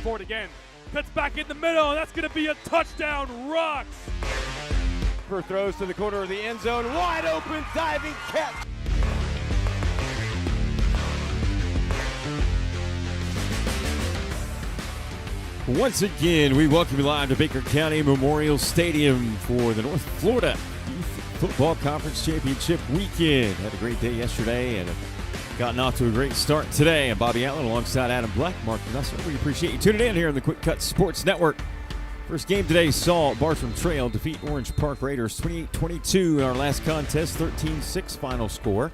for it again. Cuts back in the middle, and that's going to be a touchdown, Rocks. Throws to the corner of the end zone, wide open, diving catch. Once again, we welcome you live to Baker County Memorial Stadium for the North Florida Youth Football Conference Championship weekend. Had a great day yesterday and gotten off to a great start today. I'm Bobby Allen alongside Adam Black, Mark Nussler. We appreciate you tuning in here on the QwikCut Sports Network. First game today saw Bartram Trail defeat Orange Park Raiders 28-22 in our last contest, 13-6 final score.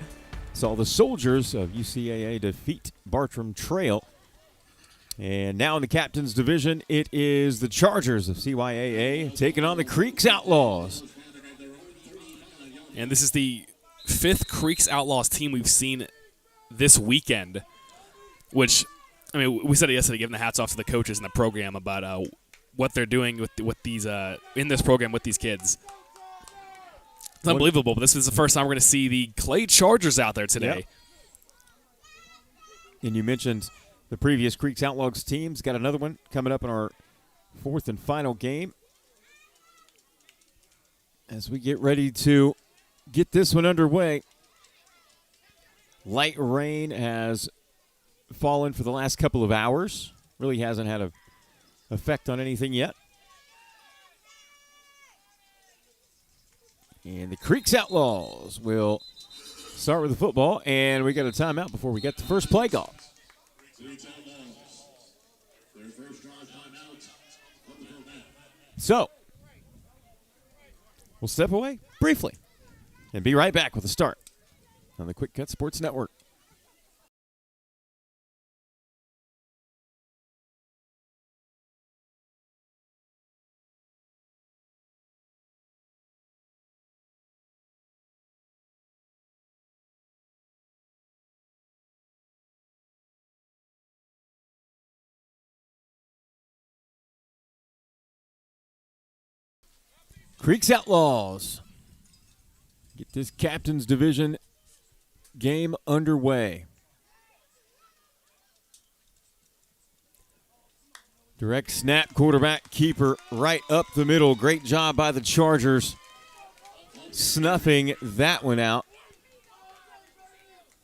Saw the Soldiers of UCAA defeat Bartram Trail. And now in the captain's division, it is the Chargers of CYAA taking on the Creeks Outlaws. And this is the fifth Creeks Outlaws team we've seen this weekend, which, I mean, we said it yesterday, giving the hats off to the coaches in the program about what they're doing with these in this program with these kids. It's unbelievable, but this is the first time we're going to see the Clay Chargers out there today. Yep. And you mentioned the previous Creeks Outlaws teams. Got another one coming up in our fourth and final game as we get ready to get this one underway. Light rain has fallen for the last couple of hours. Really hasn't had an effect on anything yet. And the Creeks Outlaws will start with the football, and we got a timeout before we get the first play call. So, we'll step away briefly and be right back with a start on the QwikCut Sports Network. Creeks Outlaws get this captain's division game underway. Direct snap, quarterback keeper right up the middle. Great job by the Chargers snuffing that one out.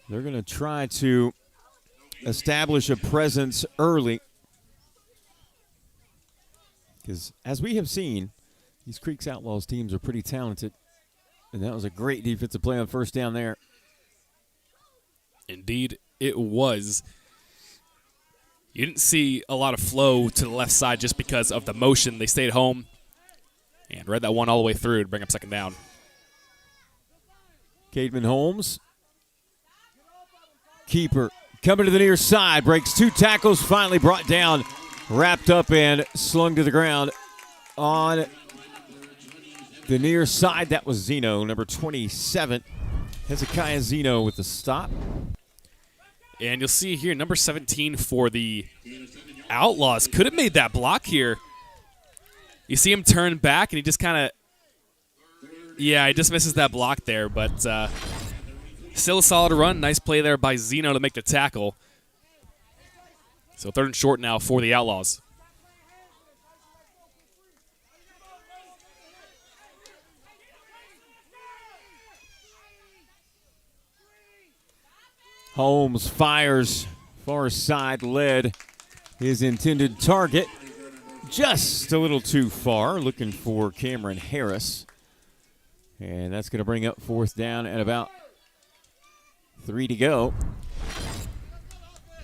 They're going to try to establish a presence early, because as we have seen, these Creeks Outlaws teams are pretty talented, and that was a great defensive play on first down there. Indeed, it was. You didn't see a lot of flow to the left side just because of the motion. They stayed home and read that one all the way through to bring up second down. Cademan Holmes, keeper, coming to the near side, breaks two tackles, finally brought down, wrapped up and slung to the ground on the near side. That was Zeno, number 27. Hezekiah Zeno with the stop. And you'll see here, number 17 for the Outlaws could have made that block here. You see him turn back, and he just kind of, he just misses that block there. But still a solid run. Nice play there by Zeno to make the tackle. So third and short now for the Outlaws. Holmes fires far side, led his intended target just a little too far, looking for Cameron Harris. And that's going to bring up fourth down at about 3 to go.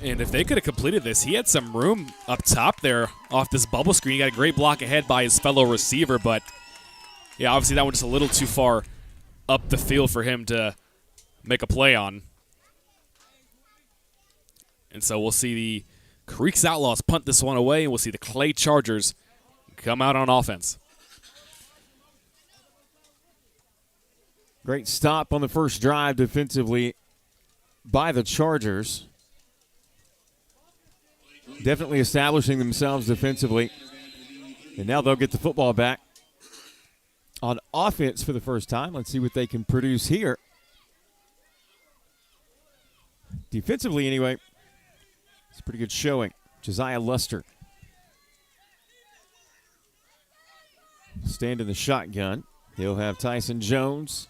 And if they could have completed this, he had some room up top there off this bubble screen. He got a great block ahead by his fellow receiver, but yeah, obviously that one just a little too far up the field for him to make a play on. And so we'll see the Creeks Outlaws punt this one away, and we'll see the Clay Chargers come out on offense. Great stop on the first drive defensively by the Chargers. Definitely establishing themselves defensively. And now they'll get the football back on offense for the first time. Let's see what they can produce here. Defensively, anyway, it's a pretty good showing. Josiah Luster stand in the shotgun. He'll have Tyson Jones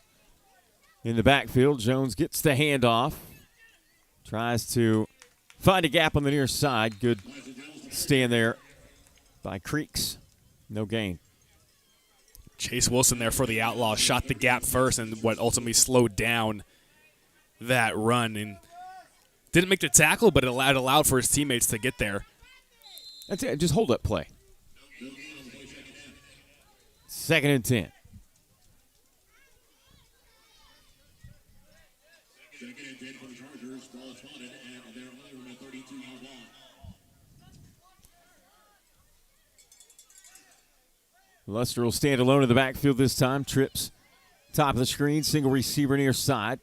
in the backfield. Jones gets the handoff. Tries to find a gap on the near side. Good stand there by Creeks. No gain. Chase Wilson there for the Outlaws shot the gap first and what ultimately slowed down that run. And didn't make the tackle, but it allowed for his teammates to get there. That's it. Just hold up play. 2nd and 10. Luster will stand alone in the backfield this time. Trips top of the screen. Single receiver near side.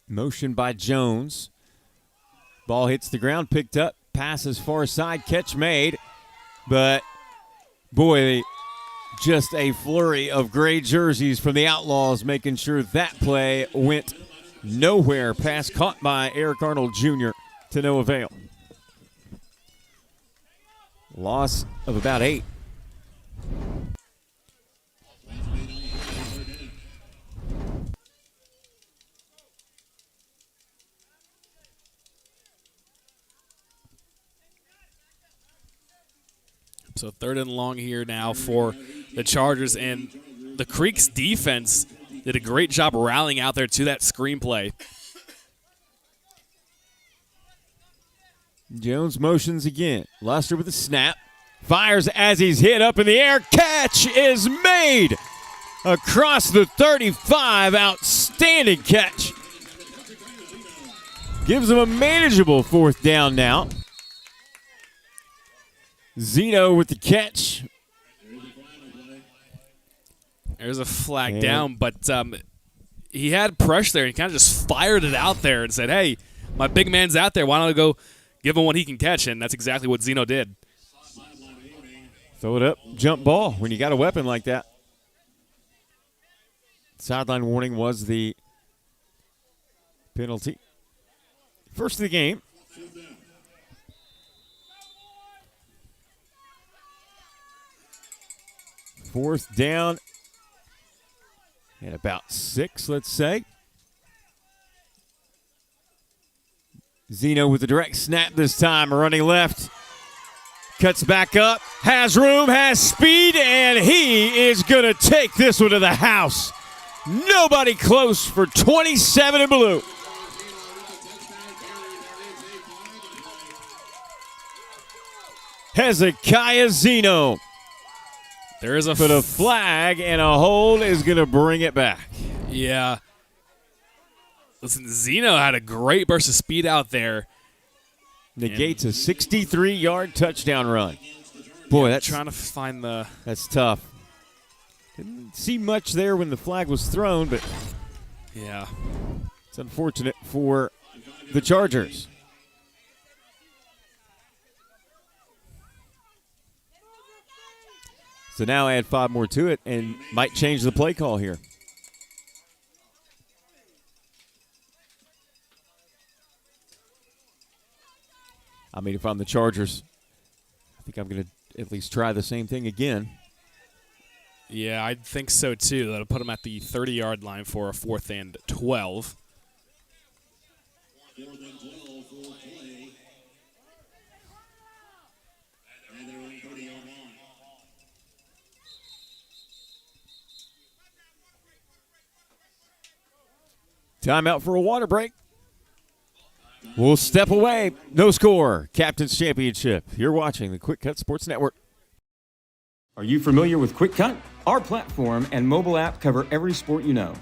Motion by Jones. Ball hits the ground. Picked up. Passes far side. Catch made. But, boy, just a flurry of gray jerseys from the Outlaws making sure that play went nowhere. Pass caught by Eric Arnold Jr. to no avail. Loss of about 8. So 3rd and long here now for the Chargers, and the Creeks defense did a great job rallying out there to that screenplay. Jones motions again. Luster with a snap. Fires as he's hit up in the air. Catch is made across the 35. Outstanding catch. Gives him a manageable 4th down now. Zeno with the catch. There's a flag down, but he had pressure there. He kind of just fired it out there and said, hey, my big man's out there. Why don't I go give him what he can catch? And that's exactly what Zeno did. Throw it up, jump ball when you got a weapon like that. Sideline warning was the penalty. First of the game. Fourth down and about 6, let's say. Zeno with the direct snap this time, running left. Cuts back up, has room, has speed, and he is going to take this one to the house. Nobody close for 27 in blue. Hezekiah Zeno. There is a But a flag and a hold is going to bring it back. Yeah. Listen, Zeno had a great burst of speed out there. Negates a 63-yard touchdown run. Boy, that's trying to find the. That's tough. Didn't see much there when the flag was thrown, but yeah, it's unfortunate for the Chargers. So now add 5 more to it and might change the play call here. I mean, if I'm the Chargers, I think I'm going to at least try the same thing again. Yeah, I think so too. That'll put them at the 30-yard line for a 4th and 12. Timeout for a water break. We'll step away. No score. Captain's Championship. You're watching the QwikCut Sports Network. Are you familiar with QwikCut? Our platform and mobile app cover every sport you know.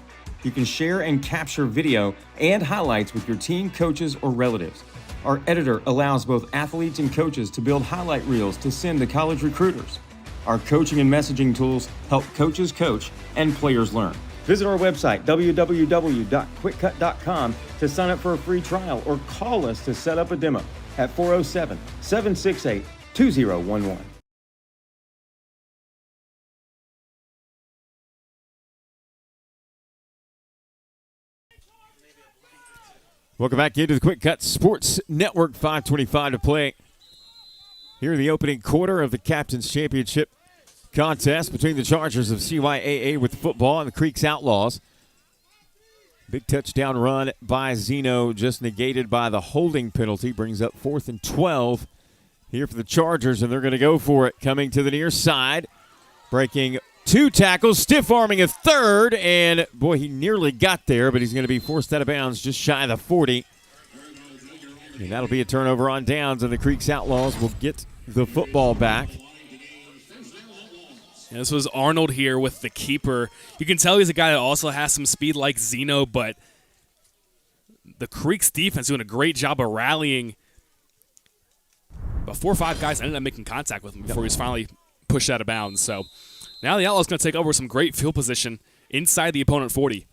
You can share and capture video and highlights with your team, coaches, or relatives. Our editor allows both athletes and coaches to build highlight reels to send to college recruiters. Our coaching and messaging tools help coaches coach and players learn. Visit our website, www.QwikCut.com, to sign up for a free trial or call us to set up a demo at 407-768-2011. Welcome back into the QwikCut Sports Network. 5:25 to play here in the opening quarter of the Captain's Championship contest between the Chargers of CYAA with the football and the Creeks Outlaws. Big touchdown run by Zeno, just negated by the holding penalty. Brings up 4th and 12 here for the Chargers, and they're going to go for it. Coming to the near side, breaking 2 tackles, stiff-arming a third, and boy, he nearly got there, but he's going to be forced out of bounds just shy of the 40. And that'll be a turnover on downs, and the Creeks Outlaws will get the football back. And this was Arnold here with the keeper. You can tell he's a guy that also has some speed like Zeno, but the Creeks defense doing a great job of rallying. But 4 or 5 guys ended up making contact with him before he was finally pushed out of bounds. So now the Outlaws going to take over some great field position inside the opponent 40.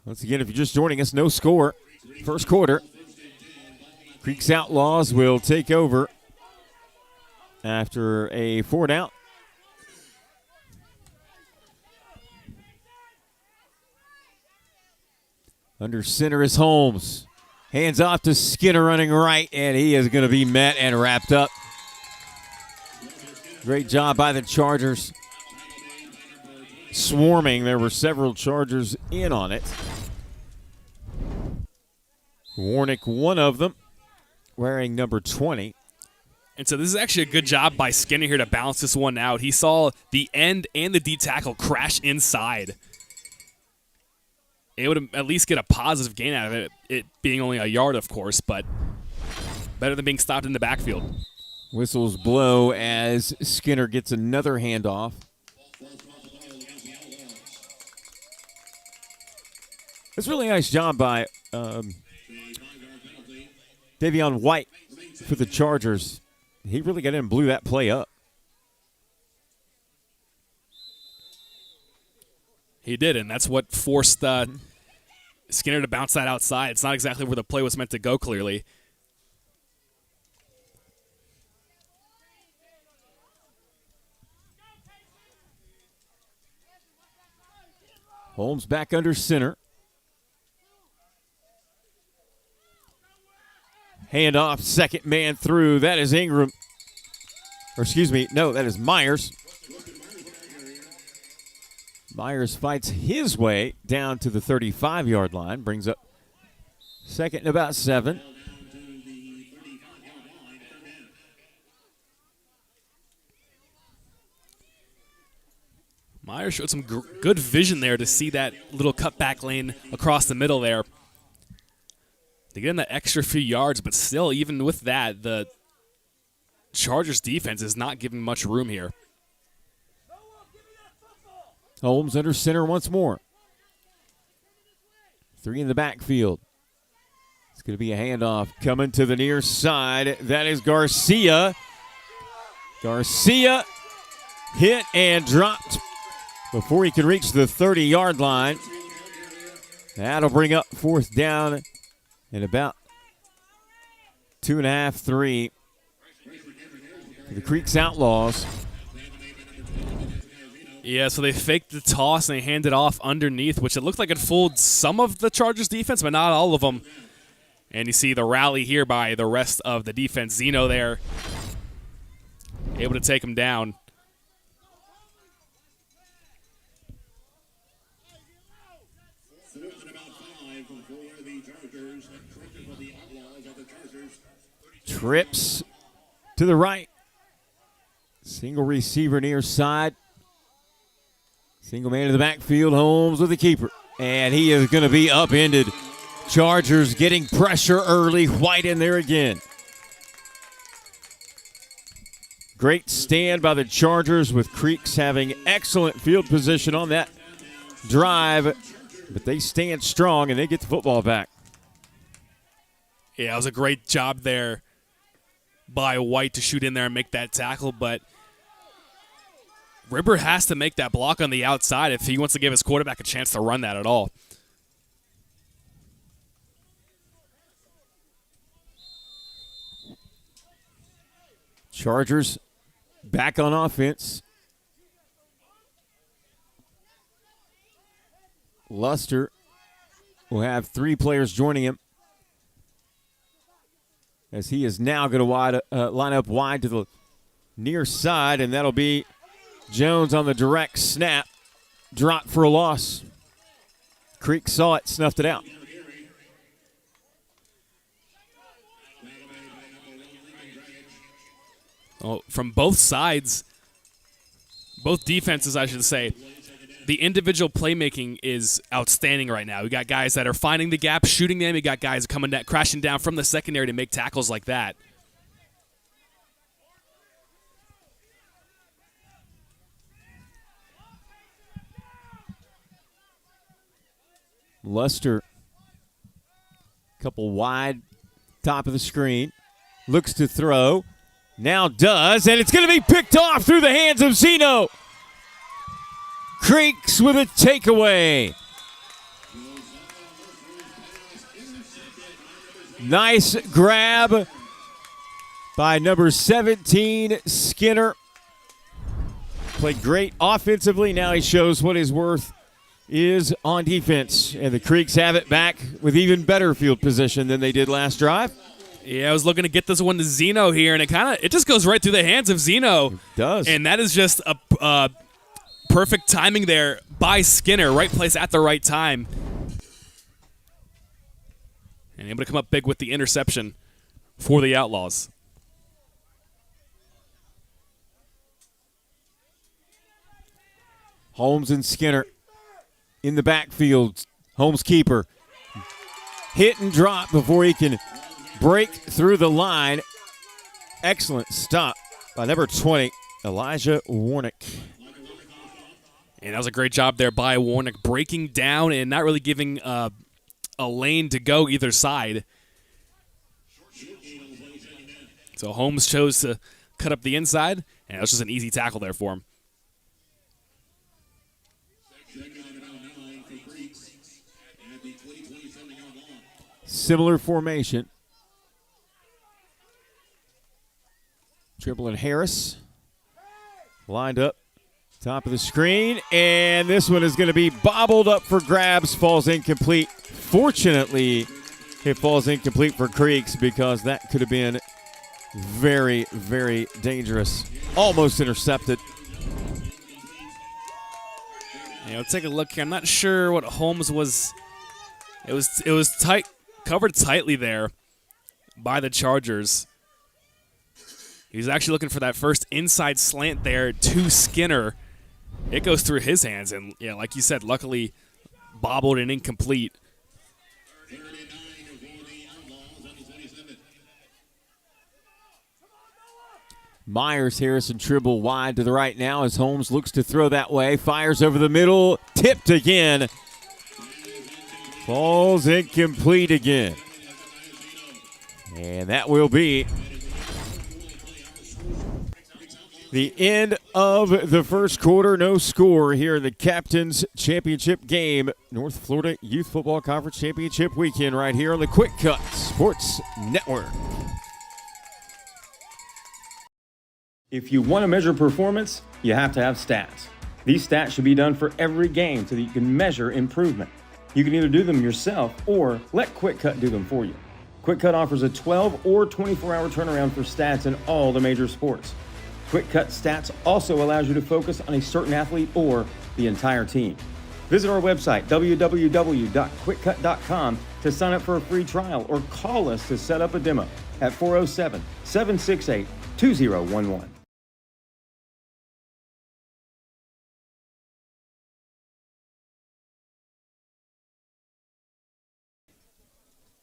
Once again, if you're just joining us, no score. First quarter. Creeks Outlaws will take over after a 4-down. Under center is Holmes. Hands off to Skinner running right, and he is going to be met and wrapped up. Great job by the Chargers. Swarming. There were several Chargers in on it. Warnick, one of them, wearing number 20. And so this is actually a good job by Skinner here to balance this one out. He saw the end and the D tackle crash inside. It would at least get a positive gain out of it, it being only a yard, of course, but better than being stopped in the backfield. Whistles blow as Skinner gets another handoff. It's a really nice job by Davion White for the Chargers. He really got in and blew that play up. He did, and that's what forced Skinner to bounce that outside. It's not exactly where the play was meant to go, clearly. Holmes back under center. Hand off, second man through. That is Ingram. Or excuse me, no, that is Myers. Myers fights his way down to the 35-yard line. Brings up second and about 7. Myers showed some good vision there to see that little cutback lane across the middle there. They get in that extra few yards, but still, even with that, the Chargers defense is not giving much room here. Holmes under center once more. 3 in the backfield. It's going to be a handoff coming to the near side. That is Garcia. Garcia hit and dropped before he can reach the 30-yard line. That'll bring up 4th down and about 2.5, 3 for the Creeks Outlaws. Yeah, so they faked the toss and they handed off underneath, which it looked like it fooled some of the Chargers defense, but not all of them. And you see the rally here by the rest of the defense. Zeno there, able to take him down. Trips to the right. Single receiver near side. Single man in the backfield. Holmes with the keeper. And he is going to be upended. Chargers getting pressure early. White in there again. Great stand by the Chargers with Creeks having excellent field position on that drive. But they stand strong and they get the football back. Yeah, it was a great job there by White to shoot in there and make that tackle, but Ribber has to make that block on the outside if he wants to give his quarterback a chance to run that at all. Chargers back on offense. Luster will have 3 players joining him, as he is now going to line up wide to the near side, and that'll be Jones on the direct snap. Drop for a loss. Creek saw it, snuffed it out. Oh, from both sides, both defenses, I should say, the individual playmaking is outstanding right now. We got guys that are finding the gap, shooting them. We got guys coming down, crashing down from the secondary to make tackles like that. Luster, couple wide, top of the screen, looks to throw, now does, and it's going to be picked off through the hands of Zeno. Creeks with a takeaway. Nice grab by number 17, Skinner. Played great offensively. Now he shows what his worth is on defense. And the Creeks have it back with even better field position than they did last drive. Yeah, I was looking to get this one to Zeno here, and it just goes right through the hands of Zeno. It does. And that is just a perfect timing there by Skinner. Right place at the right time. And able to come up big with the interception for the Outlaws. Holmes and Skinner in the backfield. Holmes keeper. Hit and drop before he can break through the line. Excellent stop by number 20, Elijah Warnick. And that was a great job there by Warnick, breaking down and not really giving a lane to go either side. So Holmes chose to cut up the inside, and it was just an easy tackle there for him. Similar formation. Triple and Harris lined up. Top of the screen, and this one is going to be bobbled up for grabs, falls incomplete. Fortunately, it falls incomplete for Creeks because that could have been very, very dangerous. Almost intercepted. Yeah, let's take a look here. I'm not sure what Holmes was. It was tight, covered tightly there by the Chargers. He's actually looking for that first inside slant there to Skinner. It goes through his hands, and yeah, like you said, luckily bobbled and incomplete. Myers, Harrison, Tribble wide to the right now as Holmes looks to throw that way. Fires over the middle, tipped again. Falls incomplete again. And that will be the end of the first quarter. No score here in the Captain's Championship game. North Florida Youth Football Conference Championship weekend right here on the QwikCut Sports Network. If you want to measure performance, you have to have stats. These stats should be done for every game so that you can measure improvement. You can either do them yourself or let QwikCut do them for you. QwikCut offers a 12 or 24-hour turnaround for stats in all the major sports. QwikCut Stats also allows you to focus on a certain athlete or the entire team. Visit our website, www.QwikCut.com, to sign up for a free trial or call us to set up a demo at 407-768-2011.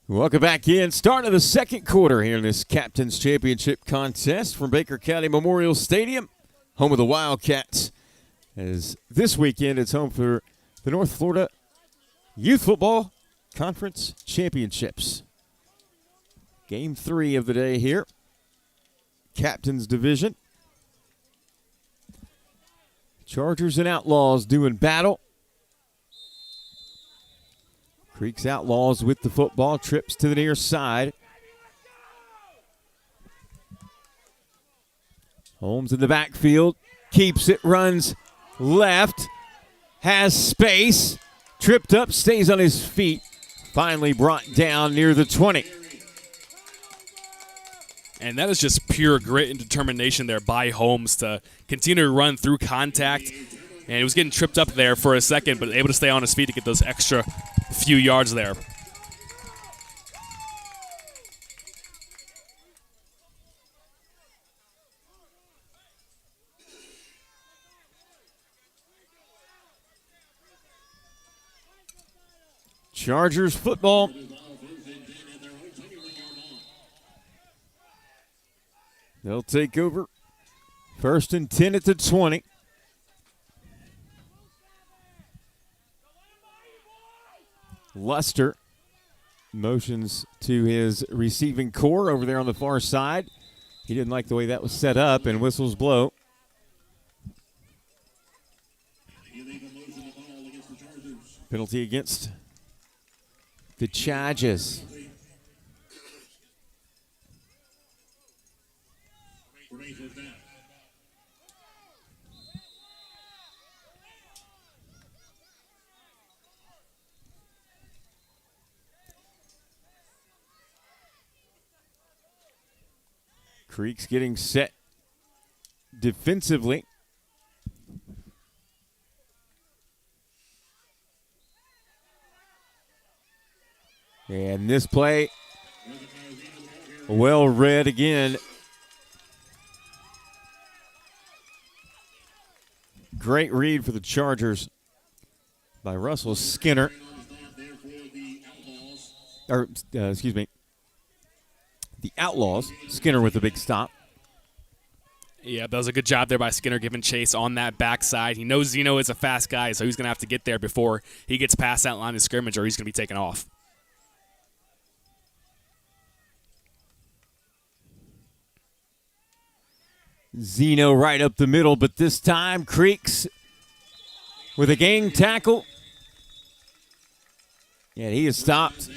Welcome back in. Start of the second quarter here in this Captain's Championship contest from Baker County Memorial Stadium, home of the Wildcats. As this weekend, it's home for the North Florida Youth Football Conference Championships. Game 3 of the day here. Captain's Division. Chargers and Outlaws doing battle. Creeks Outlaws with the football, trips to the near side. Holmes in the backfield, keeps it, runs left, has space, tripped up, stays on his feet, finally brought down near the 20. And that is just pure grit and determination there by Holmes to continue to run through contact. And he was getting tripped up there for a second, but able to stay on his feet to get those extra few yards there. Chargers football. They'll take over. 1st and 10 at the 20. Luster motions to his receiving core over there on the far side. He didn't like the way that was set up, and whistles blow. Penalty against the Chargers. Creek's getting set defensively. And this play, well read again. Great read for the Chargers by Russell Skinner. Excuse me. The Outlaws. Skinner with the big stop. Yeah, that was a good job there by Skinner giving chase on that backside. He knows Zeno is a fast guy, so he's going to have to get there before he gets past that line of scrimmage or he's going to be taken off. Zeno right up the middle, but this time Creeks with a gang tackle. And he is stopped.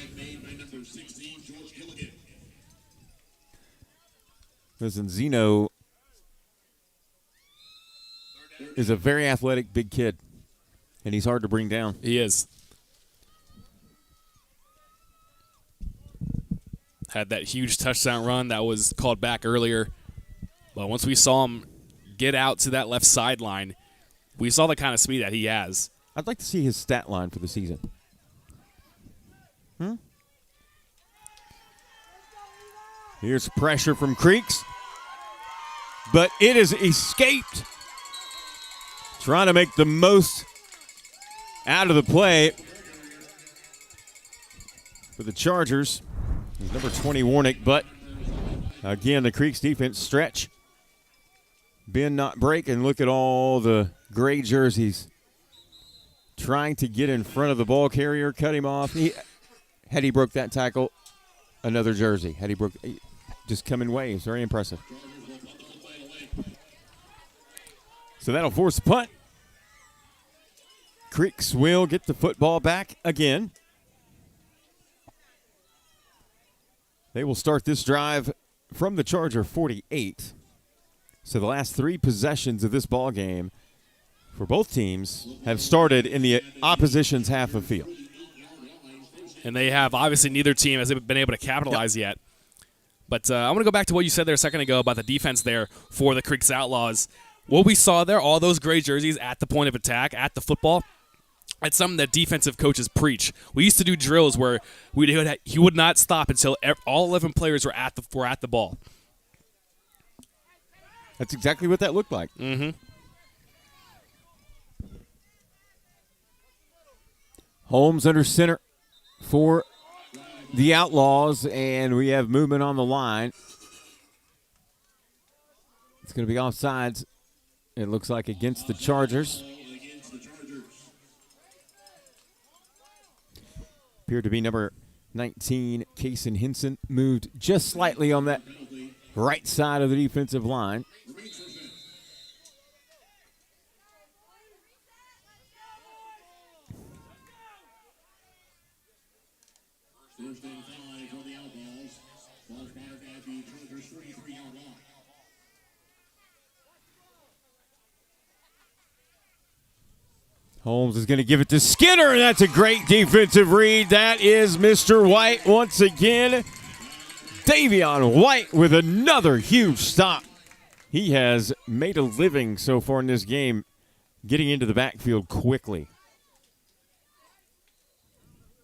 Listen, Zeno is a very athletic big kid, and he's hard to bring down. He is. Had that huge touchdown run that was called back earlier. But once we saw him get out to that left sideline, we saw the kind of speed that he has. I'd like to see his stat line for the season. Here's pressure from Creeks. But it is escaped. Trying to make the most out of the play for the Chargers. There's number 20, Warnick, but again, the Creeks defense stretch. Bend, not break, and look at all the gray jerseys trying to get in front of the ball carrier, cut him off. Had he broke that tackle, another jersey. Had he broke, just come in waves. Very impressive. So that'll force a punt. Creeks will get the football back again. They will start this drive from the Charger 48. So the last 3 possessions of this ball game for both teams have started in the opposition's half of field. And they have, obviously, neither team has been able to capitalize yet. But I want to go back to what you said there a second ago about the defense there for the Creeks Outlaws. What we saw there, all those gray jerseys at the point of attack, at the football, it's something that defensive coaches preach. We used to do drills where he would not stop until all 11 players were at the ball. That's exactly what that looked like. Mm-hmm. Holmes under center for the Outlaws, and we have movement on the line. It's going to be offsides, it looks like, against the Chargers. Appeared to be number 19, Kason Henson, moved just slightly on that right side of the defensive line. Holmes is going to give it to Skinner, and that's a great defensive read. That is Mr. White once again Davion White with another huge stop. He has made a living so far in this game, getting into the backfield quickly.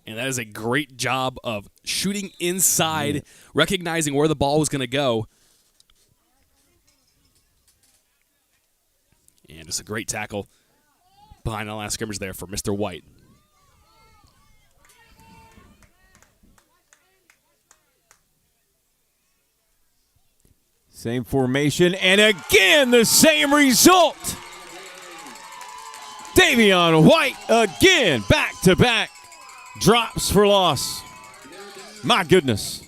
And that is a great job of shooting inside, recognizing where the ball was going to go. And just a great tackle behind the line of scrimmage there for Mr. White. Same formation, and again the same result. Davion White again, back-to-back drops for loss. My goodness.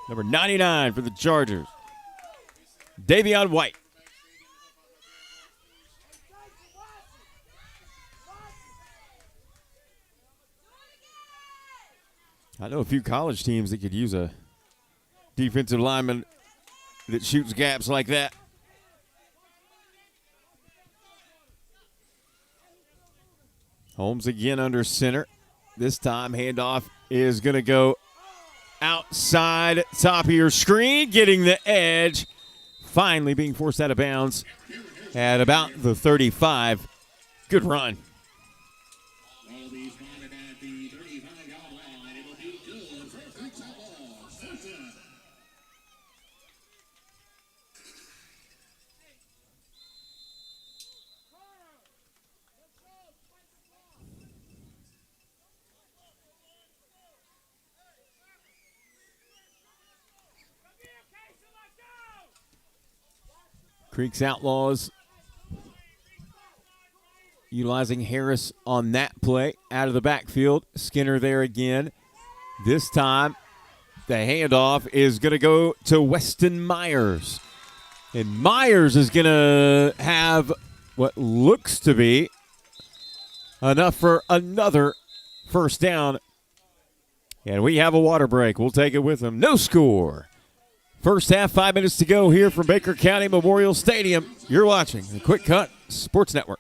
Number 99 for the Chargers, Davion White. I know a few college teams that could use a defensive lineman that shoots gaps like that. Holmes again under center. This time handoff is going to go outside, top of your screen, getting the edge. Finally being forced out of bounds at about the 35. Good run. Creeks Outlaws utilizing Harris on that play out of the backfield. Skinner there again. This time the handoff is going to go to Weston Myers. And Myers is going to have what looks to be enough for another first down. And we have a water break. We'll take it with him. No score. First half, 5 minutes to go here from Baker County Memorial Stadium. You're watching the Quick Cut Sports Network.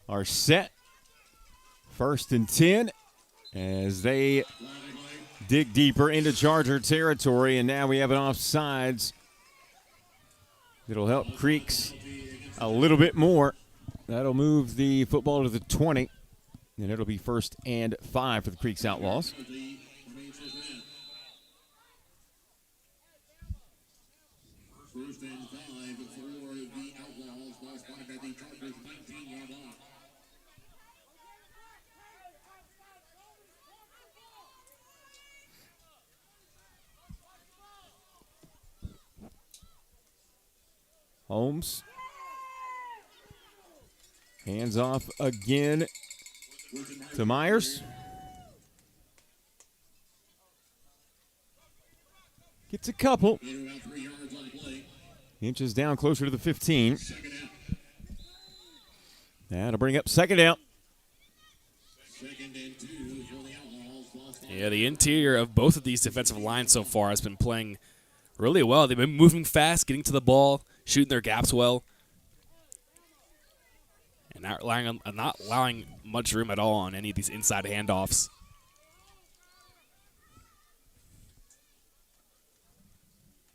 Are set. 1st and 10 as they dig deeper into Charger territory, and now we have an offsides. It'll help Creeks a little bit more. That'll move the football to the 20, and it'll be 1st and 5 for the Creeks Outlaws. First and 5 for the Outlaws. Ball spotted at the Chargers 19-yard line. Holmes. Hands off again to Myers. Gets a couple. Inches down closer to the 15. That'll bring up 2nd down. Yeah, the interior of both of these defensive lines so far has been playing really well. They've been moving fast, getting to the ball, shooting their gaps well, and not allowing much room at all on any of these inside handoffs.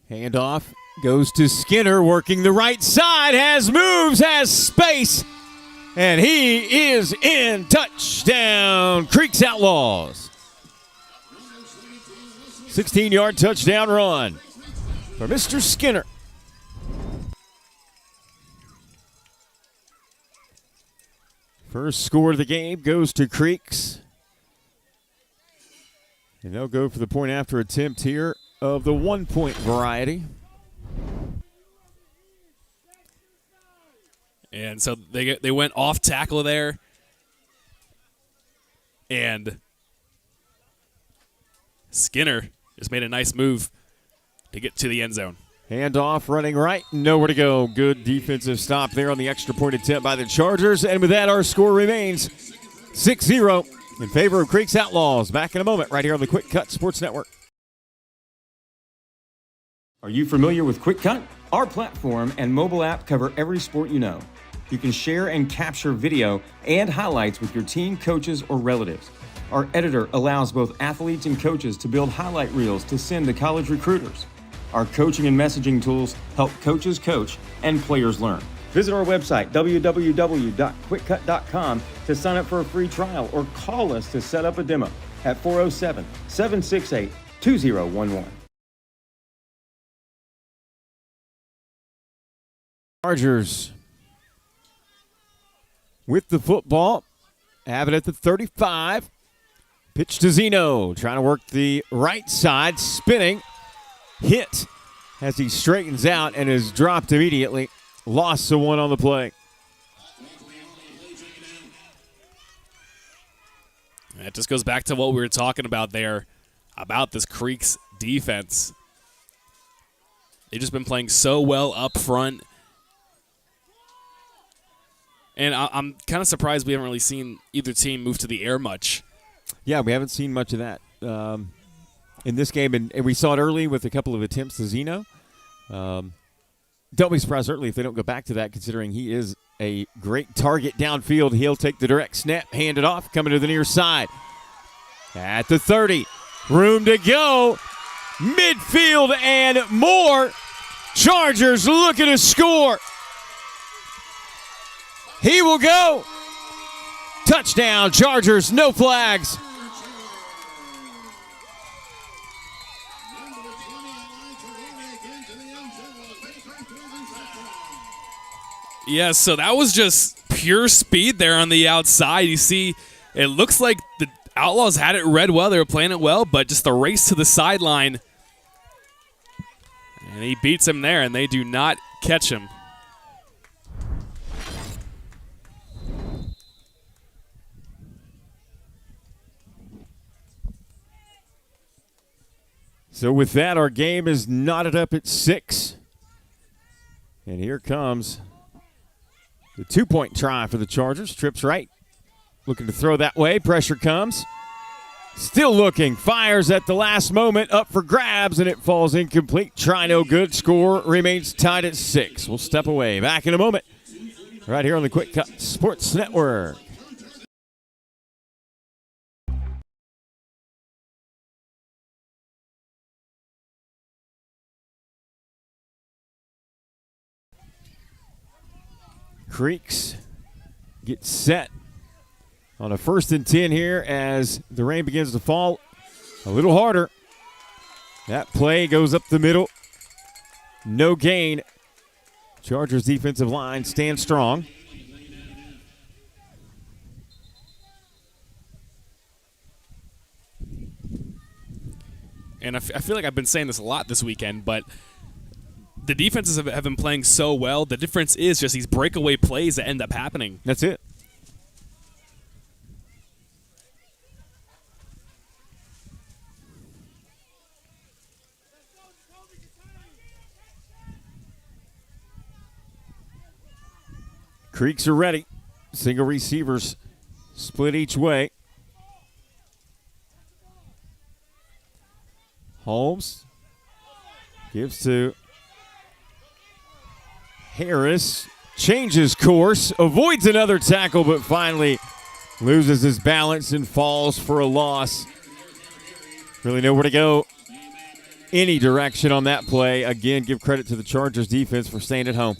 Handoff goes to Skinner, working the right side, has moves, has space, and he is in. Touchdown, Creeks Outlaws. 16-yard touchdown run for Mr. Skinner. First score of the game goes to Creeks. And they'll go for the point after attempt here of the 1-point variety. And so they went off tackle there. And Skinner just made a nice move to get to the end zone. Handoff, running right, nowhere to go. Good defensive stop there on the extra point attempt by the Chargers. And with that, our score remains 6-0 in favor of Creek's Outlaws. Back in a moment right here on the QwikCut Sports Network. Are you familiar with QwikCut? Our platform and mobile app cover every sport you know. You can share and capture video and highlights with your team, coaches, or relatives. Our editor allows both athletes and coaches to build highlight reels to send to college recruiters. Our coaching and messaging tools help coaches coach and players learn. Visit our website, www.QwikCut.com, to sign up for a free trial or call us to set up a demo at 407-768-2011. Chargers with the football. Have it at the 35. Pitch to Zeno. Trying to work the right side. Spinning. Hit as he straightens out and is dropped immediately. Loss of one on the play. That just goes back to what we were talking about there, about this Creeks defense. They've just been playing so well up front. And I'm kind of surprised we haven't really seen either team move to the air much. Yeah, we haven't seen much of that in this game. And we saw it early with a couple of attempts to Zeno. Don't be surprised, certainly, if they don't go back to that, considering he is a great target downfield. He'll take the direct snap, hand it off, coming to the near side. At the 30, room to go. Midfield and more. Chargers looking to score. He will go. Touchdown, Chargers, no flags. Yeah, so that was just pure speed there on the outside. You see, it looks like the Outlaws had it read well. They were playing it well, but just the race to the sideline. And he beats him there, and they do not catch him. So with that, our game is knotted up at 6. And here comes the 2-point try for the Chargers. Trips right. Looking to throw that way. Pressure comes. Still looking. Fires at the last moment. Up for grabs, and it falls incomplete. Try no good. Score remains tied at 6. We'll step away. Back in a moment. Right here on the QwikCut Sports Network. Creeks get set on a 1st and 10 here as the rain begins to fall a little harder. That play goes up the middle. No gain. Chargers defensive line stands strong. And I feel like I've been saying this a lot this weekend, but the defenses have been playing so well. The difference is just these breakaway plays that end up happening. That's it. Creeks are ready. Single receivers split each way. Holmes gives to Harris, changes course, avoids another tackle, but finally loses his balance and falls for a loss. Really nowhere to go any direction on that play. Again, give credit to the Chargers defense for staying at home.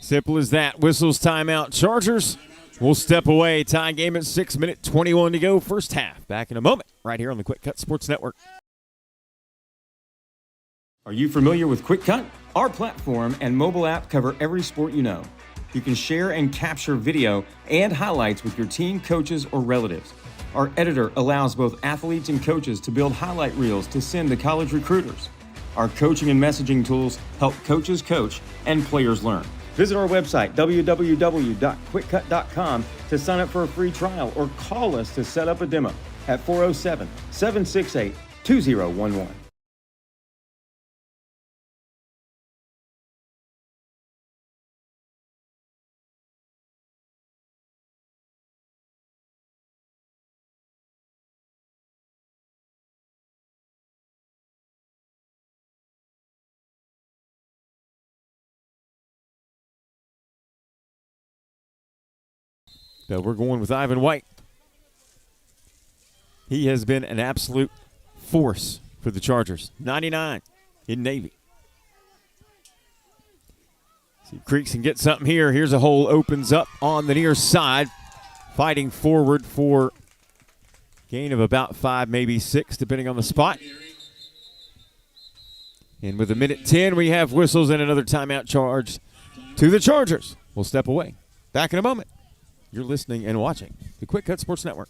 Simple as that. Whistles timeout. Chargers will step away. Tie game at 6 minutes, 21 to go. First half. Back in a moment right here on the QwikCut Sports Network. Are you familiar with QwikCut? Our platform and mobile app cover every sport you know. You can share and capture video and highlights with your team, coaches, or relatives. Our editor allows both athletes and coaches to build highlight reels to send to college recruiters. Our coaching and messaging tools help coaches coach and players learn. Visit our website, www.QwikCut.com, to sign up for a free trial or call us to set up a demo at 407-768-2011. So we're going with Ivan White. He has been an absolute force for the Chargers. 99 in Navy. See if Creeks can get something here. Here's a hole, opens up on the near side. Fighting forward for gain of about 5, maybe 6, depending on the spot. And with 1:10, we have whistles and another timeout charge to the Chargers. We'll step away. Back in a moment. You're listening and watching the QwikCut Sports Network.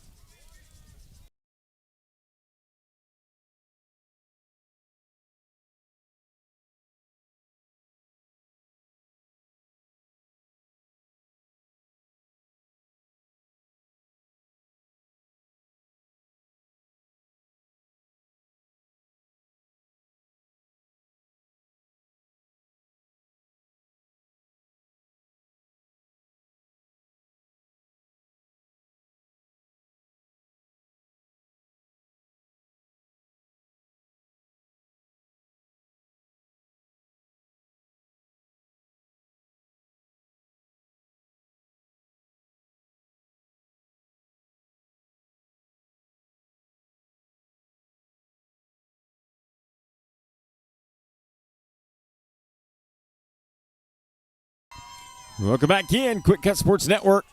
Welcome back in, QwikCut Sports Network.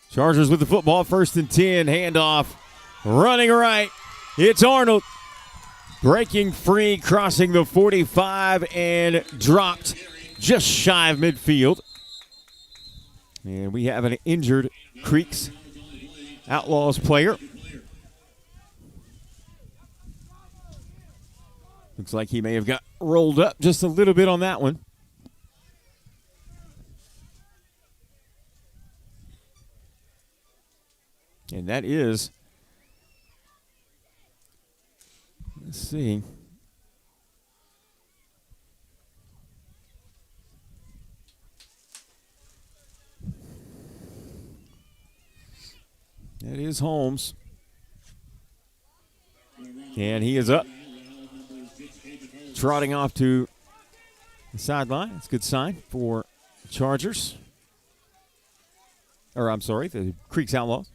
Chargers with the football, 1st and 10, handoff, running right. It's Arnold, breaking free, crossing the 45, and dropped just shy of midfield. And we have an injured Creeks Outlaws player. Looks like he may have got rolled up just a little bit on that one. And that is, let's see. That is Holmes. And he is up. Trotting off to the sideline. That's a good sign for the Chargers. Or, I'm sorry, the Creeks Outlaws.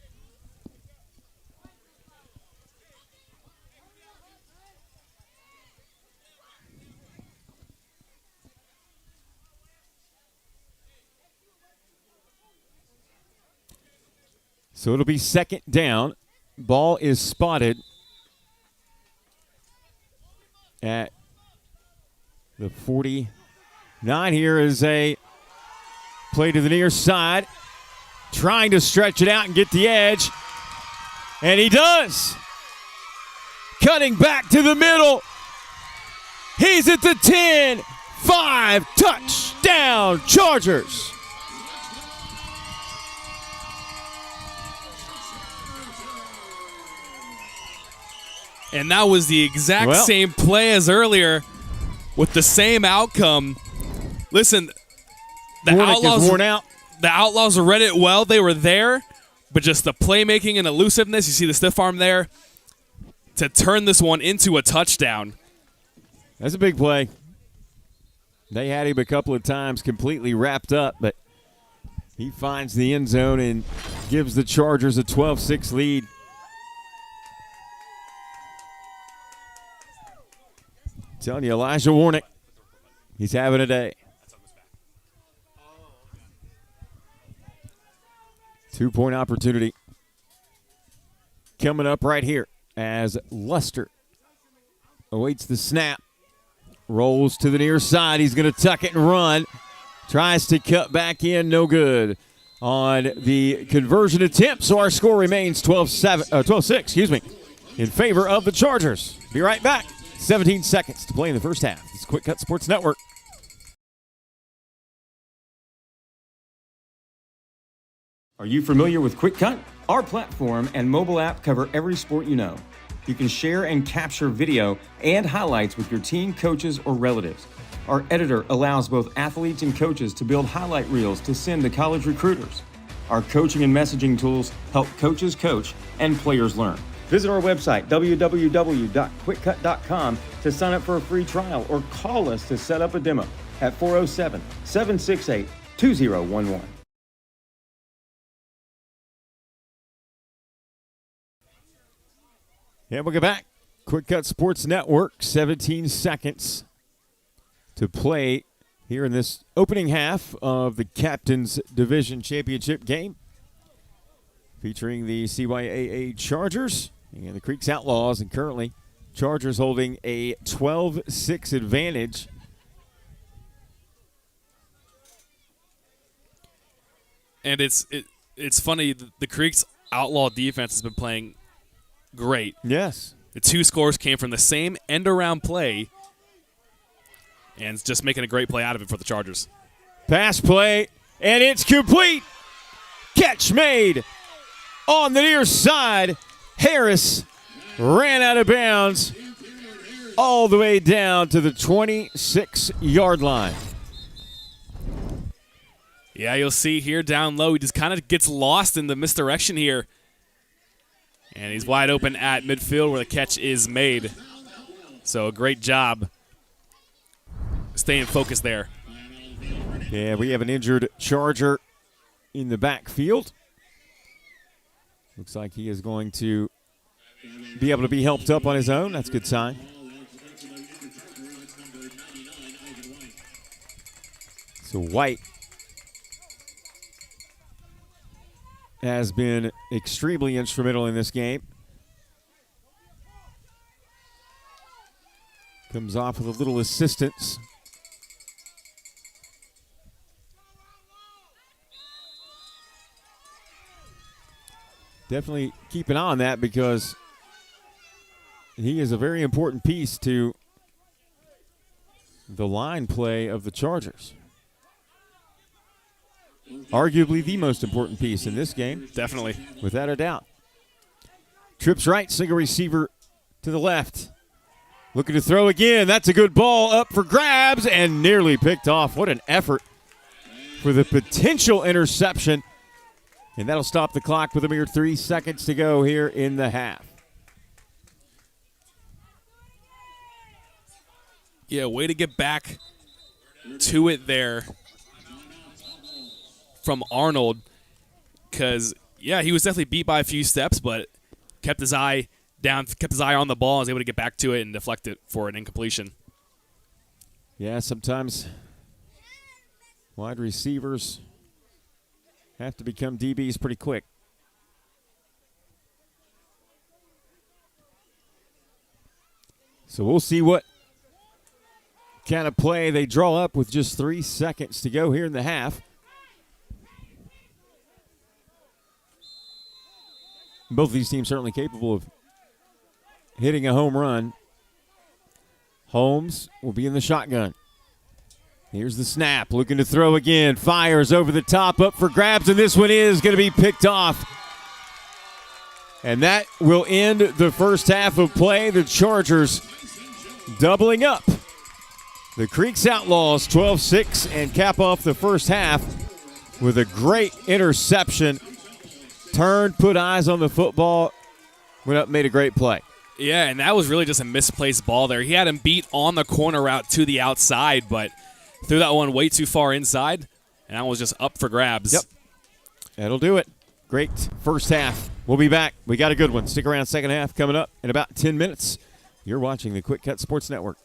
So it'll be 2nd down. Ball is spotted at the 49. Here is a play to the near side. Trying to stretch it out and get the edge. And he does. Cutting back to the middle. He's at the 10. 5. Touchdown, Chargers. And that was the exact same play as earlier with the same outcome. Listen, the Outlaws read it well. They were there, but just the playmaking and elusiveness, you see the stiff arm there, to turn this one into a touchdown. That's a big play. They had him a couple of times completely wrapped up, but he finds the end zone and gives the Chargers a 12-6 lead. Telling you, Elijah Warnick, he's having a day. 2-point opportunity coming up right here as Luster awaits the snap. Rolls to the near side. He's going to tuck it and run. Tries to cut back in. No good on the conversion attempt. So our score remains 12-6, in favor of the Chargers. Be right back. 17 seconds to play in the first half. It's QwikCut Sports Network. Are you familiar with QwikCut? Our platform and mobile app cover every sport you know. You can share and capture video and highlights with your team, coaches, or relatives. Our editor allows both athletes and coaches to build highlight reels to send to college recruiters. Our coaching and messaging tools help coaches coach and players learn. Visit our website, www.QwikCut.com, to sign up for a free trial or call us to set up a demo at 407-768-2011. And we'll get back. QwikCut Sports Network, 17 seconds to play here in this opening half of the Captain's Division Championship game, featuring the CYAA Chargers and the Creeks Outlaws. And currently, Chargers holding a 12-6 advantage. And it's funny, the Creeks Outlaw defense has been playing great. Yes. The two scores came from the same end-around play, and it's just making a great play out of it for the Chargers. Pass play, and it's complete. Catch made on the near side. Harris ran out of bounds all the way down to the 26-yard line. Yeah, you'll see here down low, he just kind of gets lost in the misdirection here. And he's wide open at midfield where the catch is made. So a great job staying focused there. Yeah, we have an injured Charger in the backfield. Looks like he is going to be able to be helped up on his own. That's a good sign. So White has been extremely instrumental in this game. Comes off with a little assistance. Definitely keep an eye on that, because he is a very important piece to the line play of the Chargers. Arguably the most important piece in this game. Definitely. Without a doubt. Trips right, single receiver to the left. Looking to throw again. That's a good ball up for grabs and nearly picked off. What an effort for the potential interception. And that'll stop the clock with a mere 3 seconds to go here in the half. Yeah, way to get back to it there from Arnold, because, yeah, he was definitely beat by a few steps, but kept his eye down, kept his eye on the ball, and was able to get back to it and deflect it for an incompletion. Yeah, sometimes wide receivers have to become DBs pretty quick. So we'll see what kind of play they draw up with just 3 seconds to go here in the half. Both of these teams certainly capable of hitting a home run. Holmes will be in the shotgun. Here's the snap, looking to throw again. Fires over the top, up for grabs, and this one is going to be picked off. And that will end the first half of play. The Chargers doubling up. The Creeks Outlaws 12-6 and cap off the first half with a great interception. Turned, put eyes on the football, went up, made a great play. Yeah, and that was really just a misplaced ball there. He had him beat on the corner route to the outside, but threw that one way too far inside, and that was just up for grabs. Yep. That'll do it. Great first half. We'll be back. We got a good one. Stick around, second half coming up in about 10 minutes. You're watching the QwikCut Sports Network.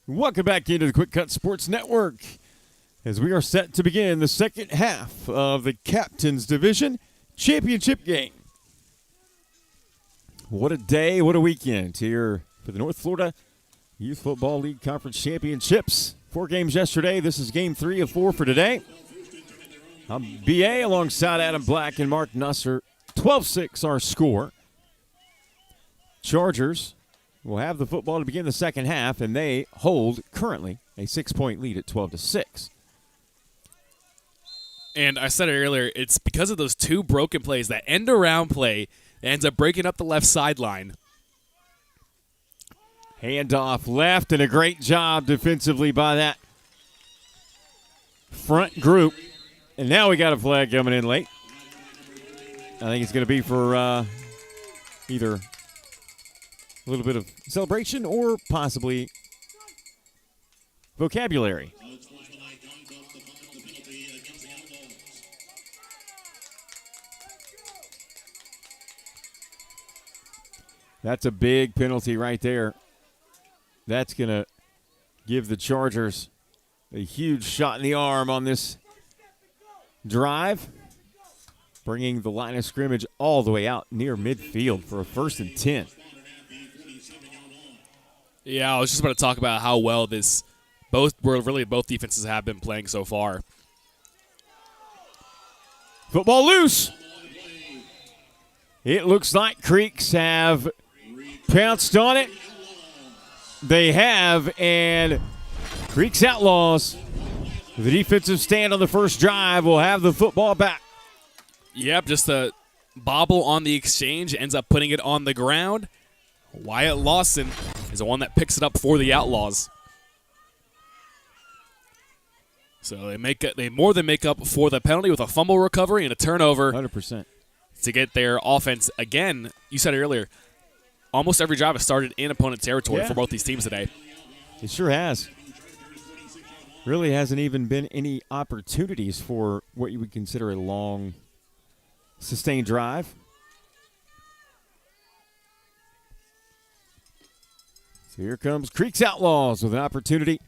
Welcome back into the QwikCut Sports Network as we are set to begin the second half of the Captain's Division Championship game. What a day, what a weekend here for the North Florida Youth Football League Conference Championships. 4 games yesterday. This is game 3 of 4 for today. I'm BA alongside Adam Black and Mark Nusser. 12-6 our score. Chargers will have the football to begin the second half, and they hold currently a 6-point lead at 12-6. And I said it earlier, it's because of those 2 broken plays, that end-around play that ends up breaking up the left sideline. Handoff left, and a great job defensively by that front group. And now we got a flag coming in late. I think it's going to be for either a little bit of celebration or possibly vocabulary. That's a big penalty right there. That's going to give the Chargers a huge shot in the arm on this drive, bringing the line of scrimmage all the way out near midfield for a 1st and 10. Yeah, I was just about to talk about how well both defenses have been playing so far. Football loose. It looks like Creeks have pounced on it. They have, and Creeks Outlaws, the defensive stand on the first drive, will have the football back. Yep, just a bobble on the exchange, ends up putting it on the ground. Wyatt Lawson is the one that picks it up for the Outlaws. So they more than make up for the penalty with a fumble recovery and a turnover. 100%. To get their offense, again, you said it earlier, almost every drive has started in opponent territory for both these teams today. It sure has. Really hasn't even been any opportunities for what you would consider a long, sustained drive. So here comes Creeks Outlaws with an opportunity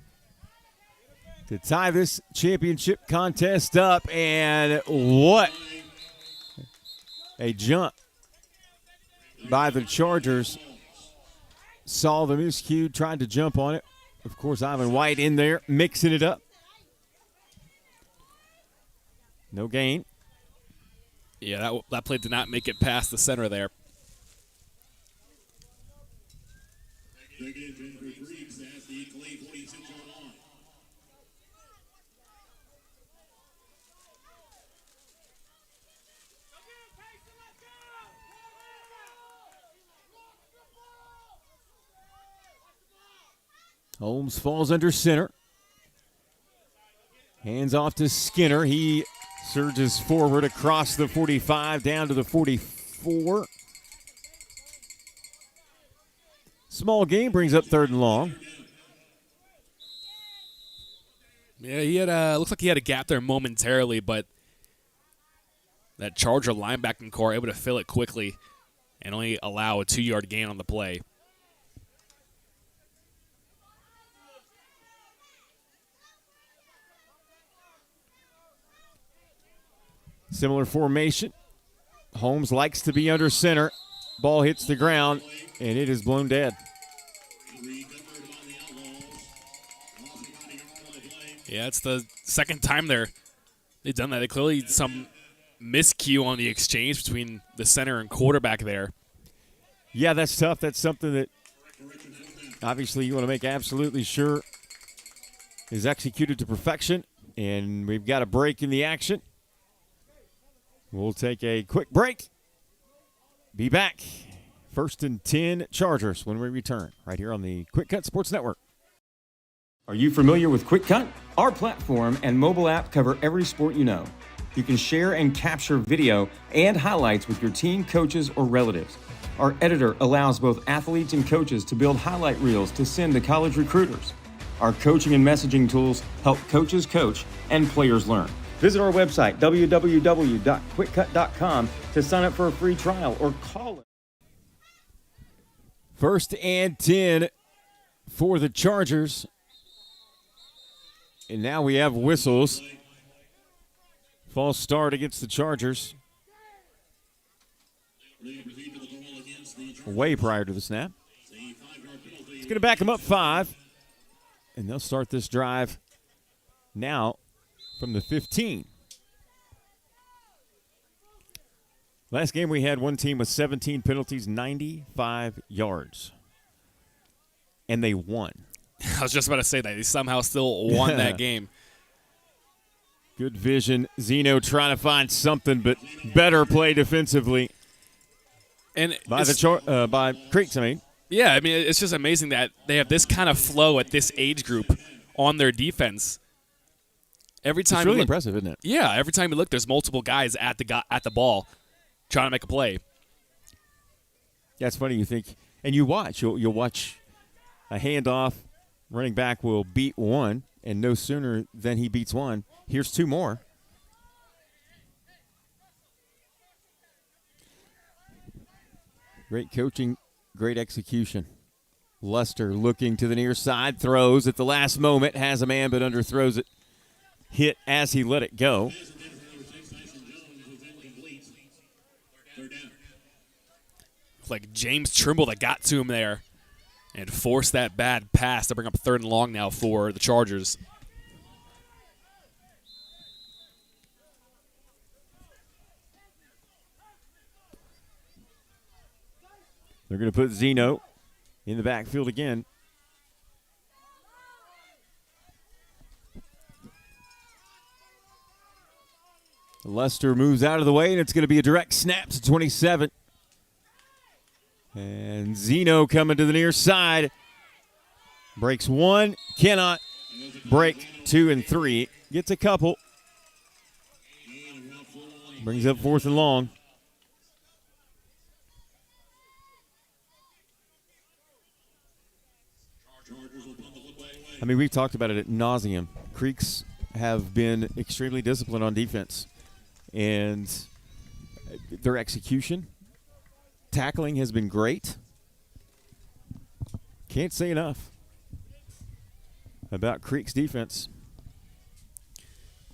to tie this championship contest up. And what a jump by the Chargers. Saw the miscue, tried to jump on it. Of course, Ivan White in there, mixing it up. No gain. Yeah, that play did not make it past the center there. Holmes falls under center. Hands off to Skinner. He surges forward across the 45 down to the 44. Small gain brings up 3rd and long. Yeah, he had looks like he had a gap there momentarily, but that Charger linebacking core able to fill it quickly and only allow a 2-yard gain on the play. Similar formation. Holmes likes to be under center. Ball hits the ground, and it is blown dead. Yeah, it's the second time they've done that. They clearly some miscue on the exchange between the center and quarterback there. Yeah, that's tough. That's something that obviously you want to make absolutely sure is executed to perfection. And we've got a break in the action. We'll take a quick break. Be back. 1st and 10 Chargers when we return right here on the QwikCut Sports Network. Are you familiar with QwikCut? Our platform and mobile app cover every sport you know. You can share and capture video and highlights with your team, coaches, or relatives. Our editor allows both athletes and coaches to build highlight reels to send to college recruiters. Our coaching and messaging tools help coaches coach and players learn. Visit our website, www.QwikCut.com, to sign up for a free trial or call it. 1st and 10 for the Chargers And now we have whistles. False start against the Chargers. Way prior to the snap. It's going to back them up 5. And they'll start this drive now from the 15. Last game we had one team with 17 penalties, 95 yards. And they won. I was just about to say that. They somehow still won that game. Good vision. Zeno trying to find something, but better play defensively. And by Creeks, I mean. Yeah, I mean, it's just amazing that they have this kind of flow at this age group on their defense. Every time it's really impressive, isn't it? Yeah, every time you look, there's multiple guys at the ball trying to make a play. Yeah, it's funny. You think, and you watch. You'll watch a handoff. Running back will beat one, and no sooner than he beats one, here's 2 more. Great coaching, great execution. Luster looking to the near side, throws at the last moment, has a man but underthrows it. Hit as he let it go. Like James Trimble that got to him there and forced that bad pass to bring up 3rd and long now for the Chargers. They're going to put Zeno in the backfield again. Luster moves out of the way, and it's going to be a direct snap to 27. And Zeno coming to the near side. Breaks 1, cannot break 2 and 3. Gets a couple. Brings up 4th and long. I mean, we've talked about it ad nauseum. Creeks have been extremely disciplined on defense. And their execution, tackling has been great. Can't say enough about Creek's defense.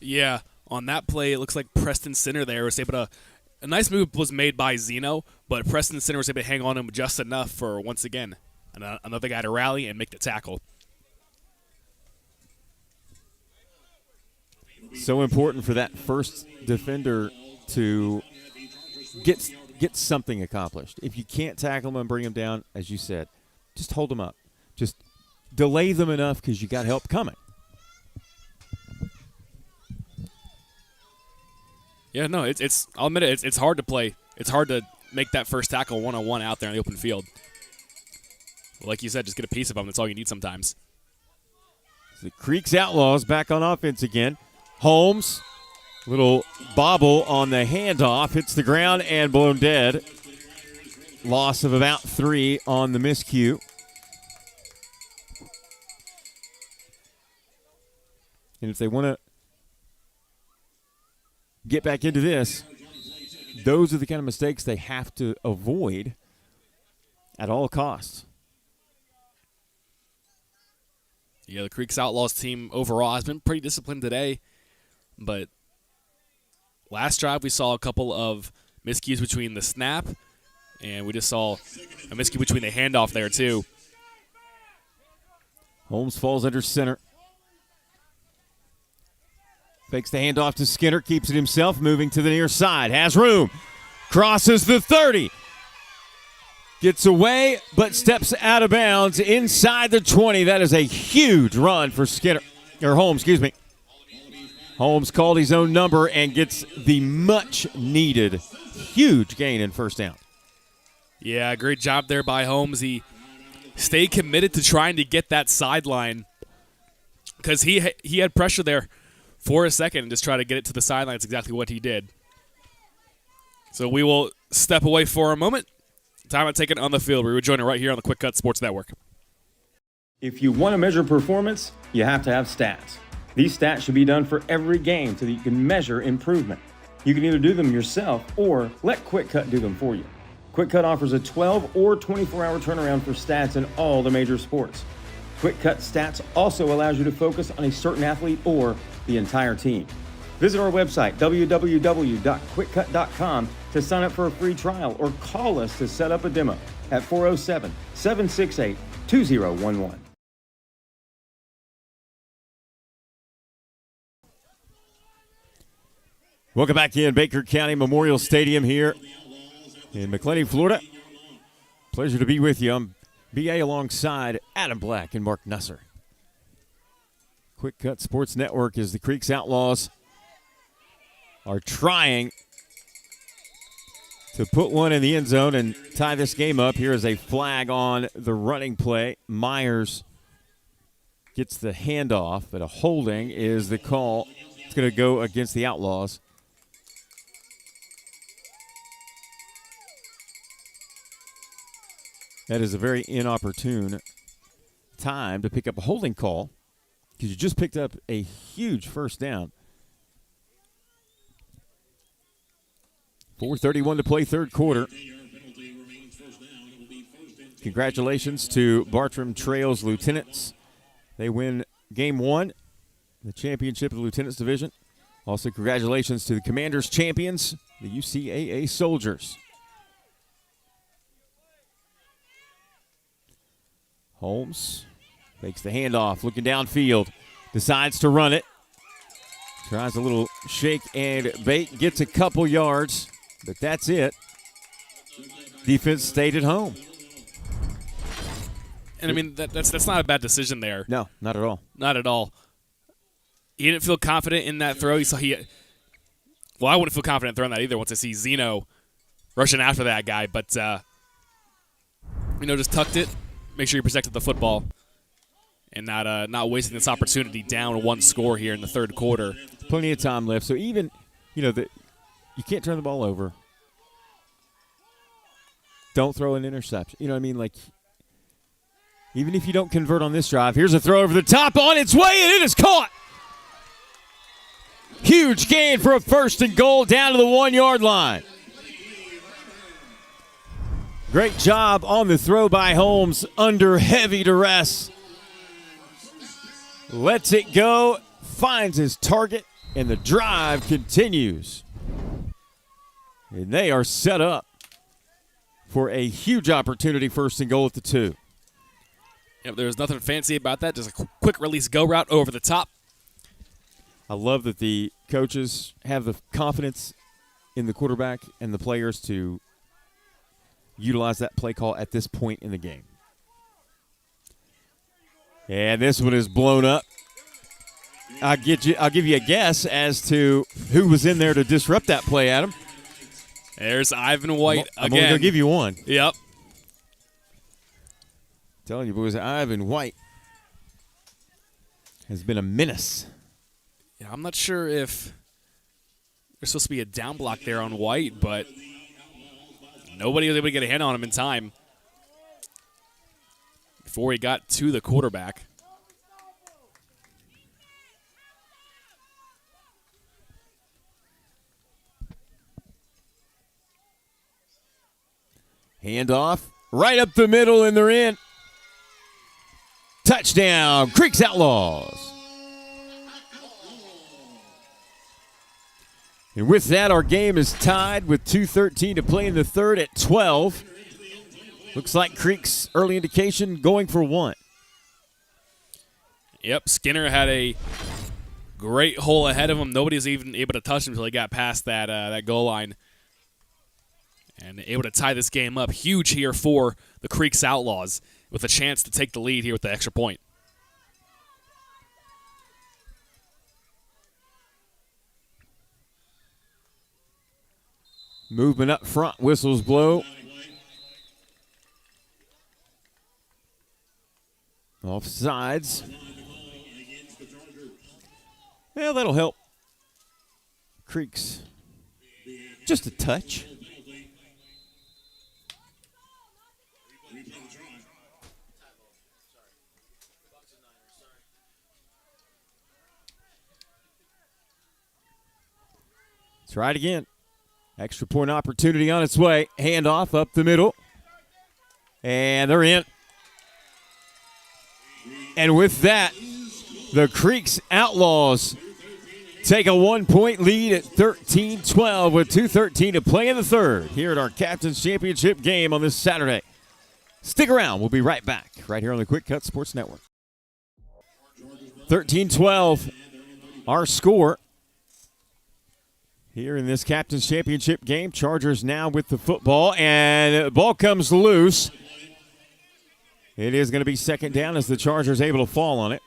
Yeah, on that play, it looks like Preston Center there was able to – a nice move was made by Zeno, but Preston Center was able to hang on to him just enough for, once again, another guy to rally and make the tackle. So important for that first defender to get something accomplished. If you can't tackle them and bring them down, as you said, just hold them up. Just delay them enough because you got help coming. Yeah, no, it's I'll admit it, it's hard to play. It's hard to make that first tackle one-on-one out there in the open field. Like you said, just get a piece of them. That's all you need sometimes. The Creeks Outlaws back on offense again. Holmes, little bobble on the handoff, hits the ground and blown dead. Loss of about 3 on the miscue. And if they want to get back into this, those are the kind of mistakes they have to avoid at all costs. Yeah, the Creeks Outlaws team overall has been pretty disciplined today. But last drive, we saw a couple of miscues between the snap, and we just saw a miscue between the handoff there, too. Holmes falls under center. Fakes the handoff to Skinner, keeps it himself, moving to the near side. Has room. Crosses the 30. Gets away, but steps out of bounds inside the 20. That is a huge run for Skinner. Or Holmes, excuse me. Holmes called his own number and gets the much-needed huge gain in first down. Yeah, great job there by Holmes. He stayed committed to trying to get that sideline because he had pressure there for a second and just try to get it to the sideline. That's exactly what he did. So we will step away for a moment. Time to take it on the field. We rejoin it right here on the QwikCut Sports Network. If you want to measure performance, you have to have stats. These stats should be done for every game so that you can measure improvement. You can either do them yourself or let QwikCut do them for you. QwikCut offers a 12 or 24-hour turnaround for stats in all the major sports. QwikCut Stats also allows you to focus on a certain athlete or the entire team. Visit our website, www.QwikCut.com, to sign up for a free trial or call us to set up a demo at 407-768-2011. Welcome back in Baker County Memorial Stadium here in McClenny, Florida. Pleasure to be with you. I'm BA alongside Adam Black and Mark Nusser. QwikCut Sports Network is the Creeks Outlaws are trying to put one in the end zone and tie this game up. Here is a flag on the running play. Myers gets the handoff, but a holding is the call. It's going to go against the Outlaws. That is a very inopportune time to pick up a holding call because you just picked up a huge first down. 4:31 to play, third quarter. Congratulations to Bartram Trails Lieutenants. They win game one, the championship of the Lieutenants Division. Also, congratulations to the Commanders champions, the UCAA Soldiers. Holmes makes the handoff, looking downfield, decides to run it. Tries a little shake and bake, gets a couple yards, but that's it. Defense stayed at home. And I mean, that's not a bad decision there. No, not at all. Not at all. He didn't feel confident in that throw. Well, I wouldn't feel confident throwing that either once I see Zeno rushing after that guy. But, just tucked it. Make sure you protected the football and not wasting this opportunity down one score here in the third quarter. Plenty of time left. So even, you can't turn the ball over. Don't throw an interception. You know what I mean? Like, even if you don't convert on this drive, here's a throw over the top on its way, and it is caught. Huge gain for a first and goal down to the 1 yard line. Great job on the throw by Holmes under heavy duress. Lets it go, finds his target, and the drive continues. And they are set up for a huge opportunity, first and goal at the 2. Yep, there's nothing fancy about that. Just a quick release go route over the top. I love that the coaches have the confidence in the quarterback and the players to utilize that play call at this point in the game. And this one is blown up. I'll give you a guess as to who was in there to disrupt that play, Adam. There's Ivan White again. I'm only going to give you one. Yep. Telling you, boys, Ivan White has been a menace. Yeah, I'm not sure if there's supposed to be a down block there on White, but nobody was able to get a hand on him in time before he got to the quarterback. Handoff right up the middle, and they're in. Touchdown, Creeks Outlaws. And with that, our game is tied with 2:13 to play in the third at 12. Looks like Creeks, early indication, going for one. Yep, Skinner had a great hole ahead of him. Nobody was even able to touch him until he got past that goal line. And able to tie this game up. Huge here for the Creeks Outlaws with a chance to take the lead here with the extra point. Movement up front, whistles blow. Offsides. Well, that'll help Creeks just a touch. Let's try it again. Extra point opportunity on its way. Handoff up the middle. And they're in. And with that, the Creeks Outlaws take a 1-point lead at 13-12 with 2:13 to play in the third here at our Captain's Championship game on this Saturday. Stick around. We'll be right back right here on the QwikCut Sports Network. 13-12, our score here in this Captain's Championship game. Chargers now with the football, and the ball comes loose. It is going to be second down as the Chargers able to fall on it.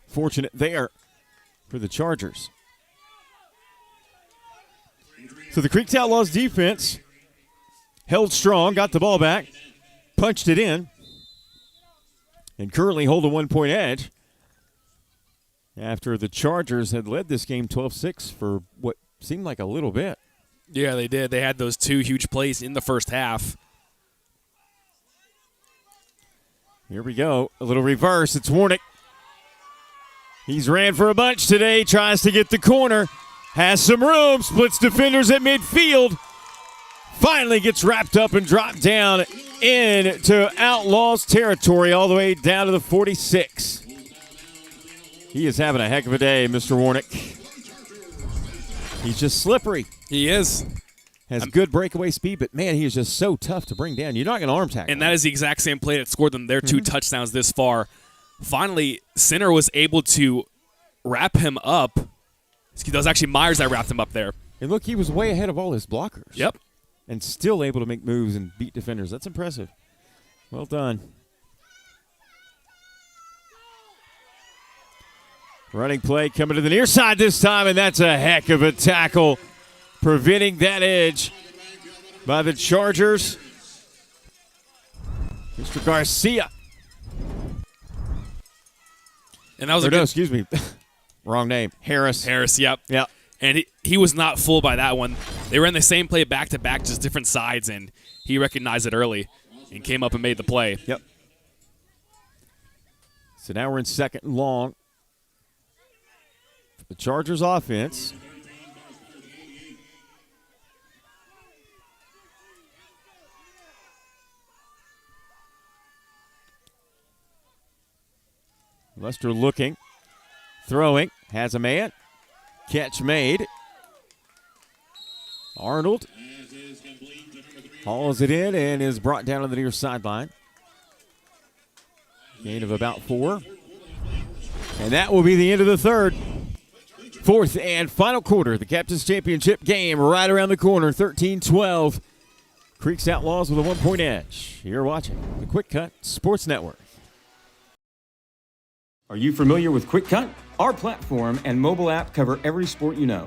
Fortunate there for the Chargers. So the Creeks Outlaws defense held strong, got the ball back, punched it in, and currently hold a 1-point edge after the Chargers had led this game 12-6 for what seemed like a little bit. Yeah, they did. They had those 2 huge plays in the first half. Here we go. A little reverse. It's Warnick. He's ran for a bunch today. Tries to get the corner. Has some room. Splits defenders at midfield. Finally gets wrapped up and dropped down into Outlaws territory all the way down to the 46. He is having a heck of a day, Mr. Warnick. He's just slippery. He is. Has good breakaway speed, but, man, he is just so tough to bring down. You're not going to arm tackle. And that is the exact same play that scored them their 2 touchdowns this far. Finally, Center was able to wrap him up. That was actually Myers that wrapped him up there. And look, he was way ahead of all his blockers. Yep. And still able to make moves and beat defenders. That's impressive. Well done. Running play coming to the near side this time, and that's a heck of a tackle, preventing that edge by the Chargers. Mr. Garcia. And that was excuse me. Wrong name. Harris, yep. Yep. And he was not fooled by that one. They ran the same play back-to-back, just different sides, and he recognized it early and came up and made the play. Yep. So now we're in second and long. The Chargers offense. Lester looking, throwing, has a man. Catch made. Arnold hauls it in and is brought down on the near sideline. Gain of about 4. And that will be the end of the third. Fourth and final quarter, the Captain's Championship game right around the corner, 13-12. Creeks Outlaws with a 1-point edge. You're watching the QwikCut Sports Network. Are you familiar with QwikCut? Our platform and mobile app cover every sport you know.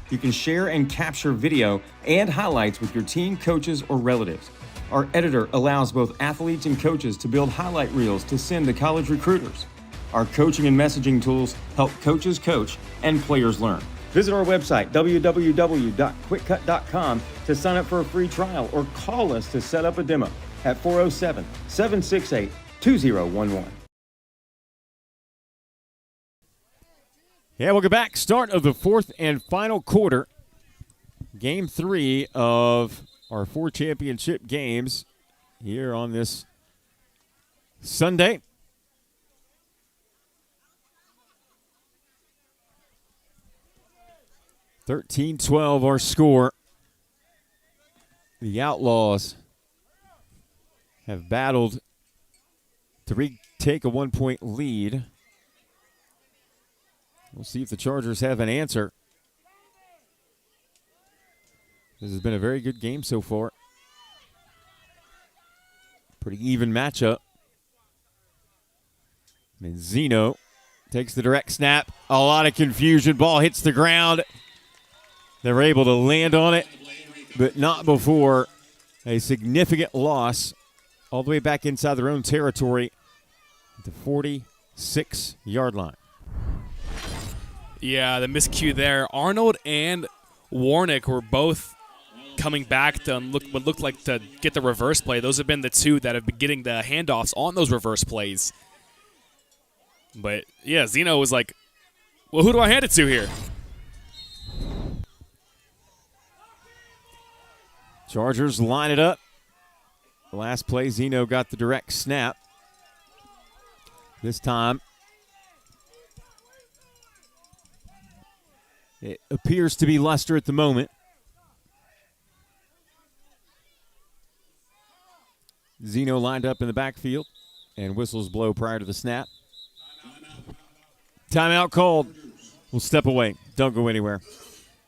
You can share and capture video and highlights with your team, coaches, or relatives. Our editor allows both athletes and coaches to build highlight reels to send to college recruiters. Our coaching and messaging tools help coaches coach and players learn. Visit our website, www.QwikCut.com, to sign up for a free trial or call us to set up a demo at 407-768-2011. Yeah, welcome back. Start of the fourth and final quarter. Game 3 of our 4 championship games here on this Sunday. (13-12) our score. The Outlaws have battled to retake a 1-point lead. We'll see if the Chargers have an answer. This has been a very good game so far. Pretty even matchup. And Zeno takes the direct snap. A lot of confusion. Ball hits the ground. They're able to land on it, but not before a significant loss all the way back inside their own territory at the 46-yard line. Yeah, the miscue there. Arnold and Warnick were both coming back to what looked like to get the reverse play. Those have been the 2 that have been getting the handoffs on those reverse plays. But, yeah, Zeno was like, well, who do I hand it to here? Chargers line it up. The last play, Zeno got the direct snap. This time, it appears to be Luster at the moment. Zeno lined up in the backfield, and whistles blow prior to the snap. Timeout called. We'll step away. Don't go anywhere.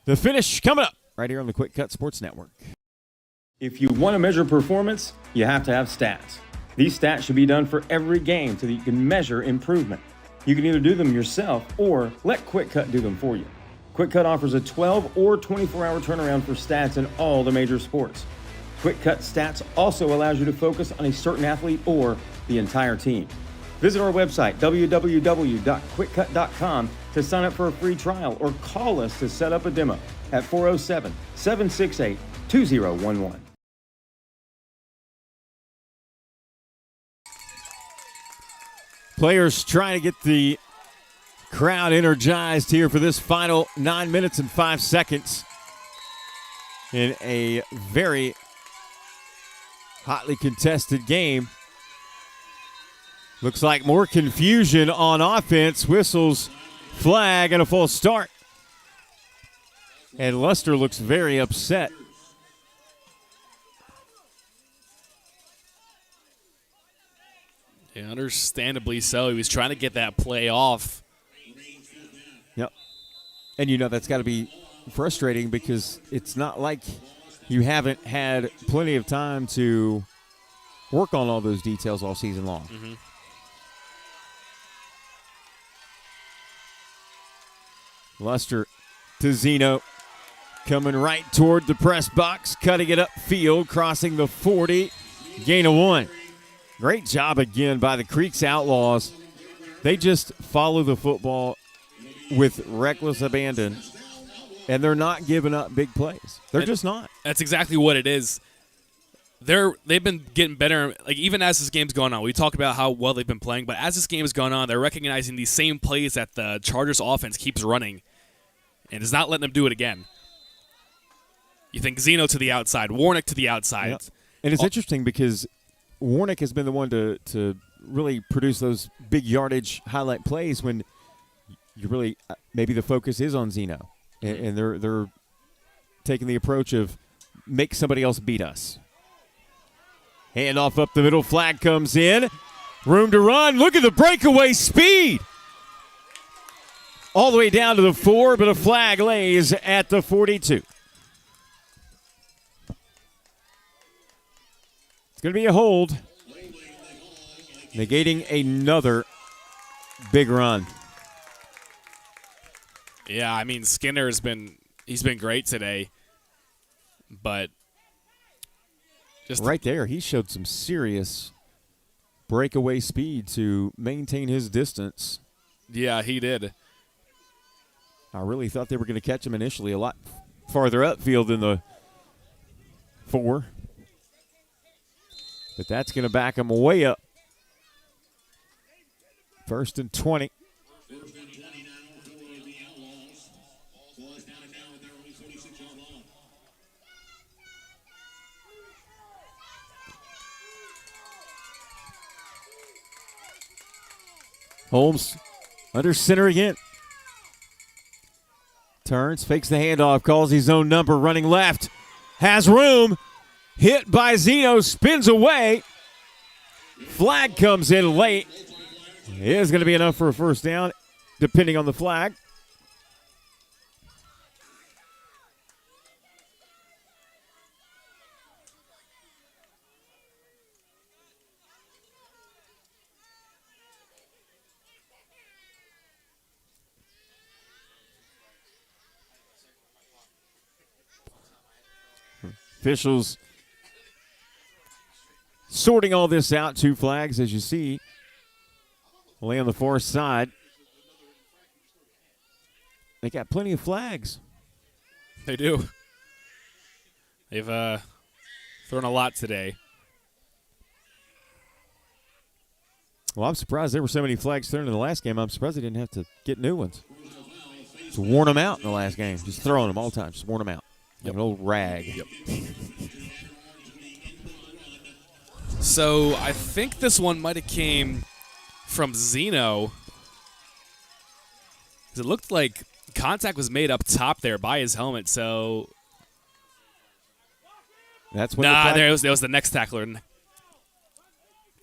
The finish coming up right here on the QwikCut Sports Network. If you want to measure performance, you have to have stats. These stats should be done for every game so that you can measure improvement. You can either do them yourself or let QwikCut do them for you. QwikCut offers a 12 or 24-hour turnaround for stats in all the major sports. QwikCut Stats also allows you to focus on a certain athlete or the entire team. Visit our website, www.QwikCut.com, to sign up for a free trial or call us to set up a demo at 407-768-2011. Players trying to get the crowd energized here for this final 9 minutes and 5 seconds in a very hotly contested game. Looks like more confusion on offense. Whistles, flag, and a false start. And Luster looks very upset. Yeah, understandably so. He was trying to get that play off. Yep. And you know that's got to be frustrating because it's not like you haven't had plenty of time to work on all those details all season long. Mm-hmm. Luster to Zeno, coming right toward the press box, cutting it upfield, crossing the 40, gain of 1. Great job again by the Creeks Outlaws. They just follow the football with reckless abandon, and they're not giving up big plays. They're just not. That's exactly what it is. They've been getting better, like even as this game's going on. We talk about how well they've been playing, but as this game has gone on, they're recognizing these same plays that the Chargers offense keeps running and is not letting them do it again. You think Zeno to the outside, Warnick to the outside. Yep. And it's interesting because Warnick has been the one to really produce those big yardage highlight plays when you really maybe the focus is on Zeno, and they're taking the approach of make somebody else beat us. Handoff up the middle, flag comes in, room to run. Look at the breakaway speed, all the way down to the 4, but a flag lays at the 42. It's going to be a hold, negating another big run. Yeah, I mean Skinner he's been great today, but just right there, he showed some serious breakaway speed to maintain his distance. Yeah, he did. I really thought they were going to catch him initially a lot farther upfield than the 4. But that's going to back him way up. 1st and 20. First and 20 now for the Outlaws. Ball is down and down at their own 46-yard line. Holmes under center again. Turns, fakes the handoff, calls his own number, running left. Has room. Hit by Zeno, spins away. Flag comes in late. It is going to be enough for a first down, depending on the flag. Officials sorting all this out. 2 flags, as you see. Lay on the far side. They got plenty of flags. They do. They've thrown a lot today. Well, I'm surprised there were so many flags thrown in the last game. I'm surprised they didn't have to get new ones. Just worn them out in the last game. Just throwing them all the time. Just worn them out. Like an old rag. Yep. So I think this one might have came from Zeno. 'Cause it looked like contact was made up top there by his helmet, so... That's what there was the next tackler.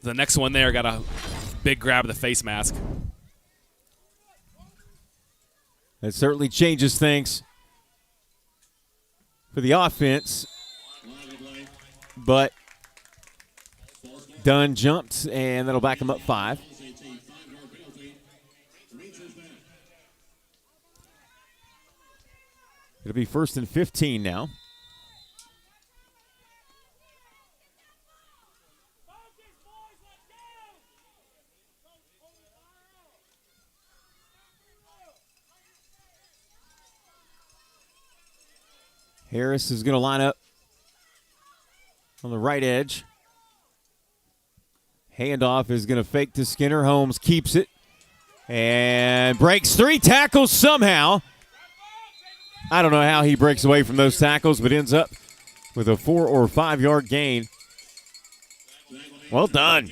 The next one there got a big grab of the face mask. That certainly changes things for the offense. But Dunn jumped, and that'll back him up 5. It'll be 1st and 15 now. Harris is going to line up on the right edge. Handoff is going to fake to Skinner. Holmes keeps it and breaks 3 tackles somehow. I don't know how he breaks away from those tackles, but ends up with a 4 or 5 yard gain. Well done.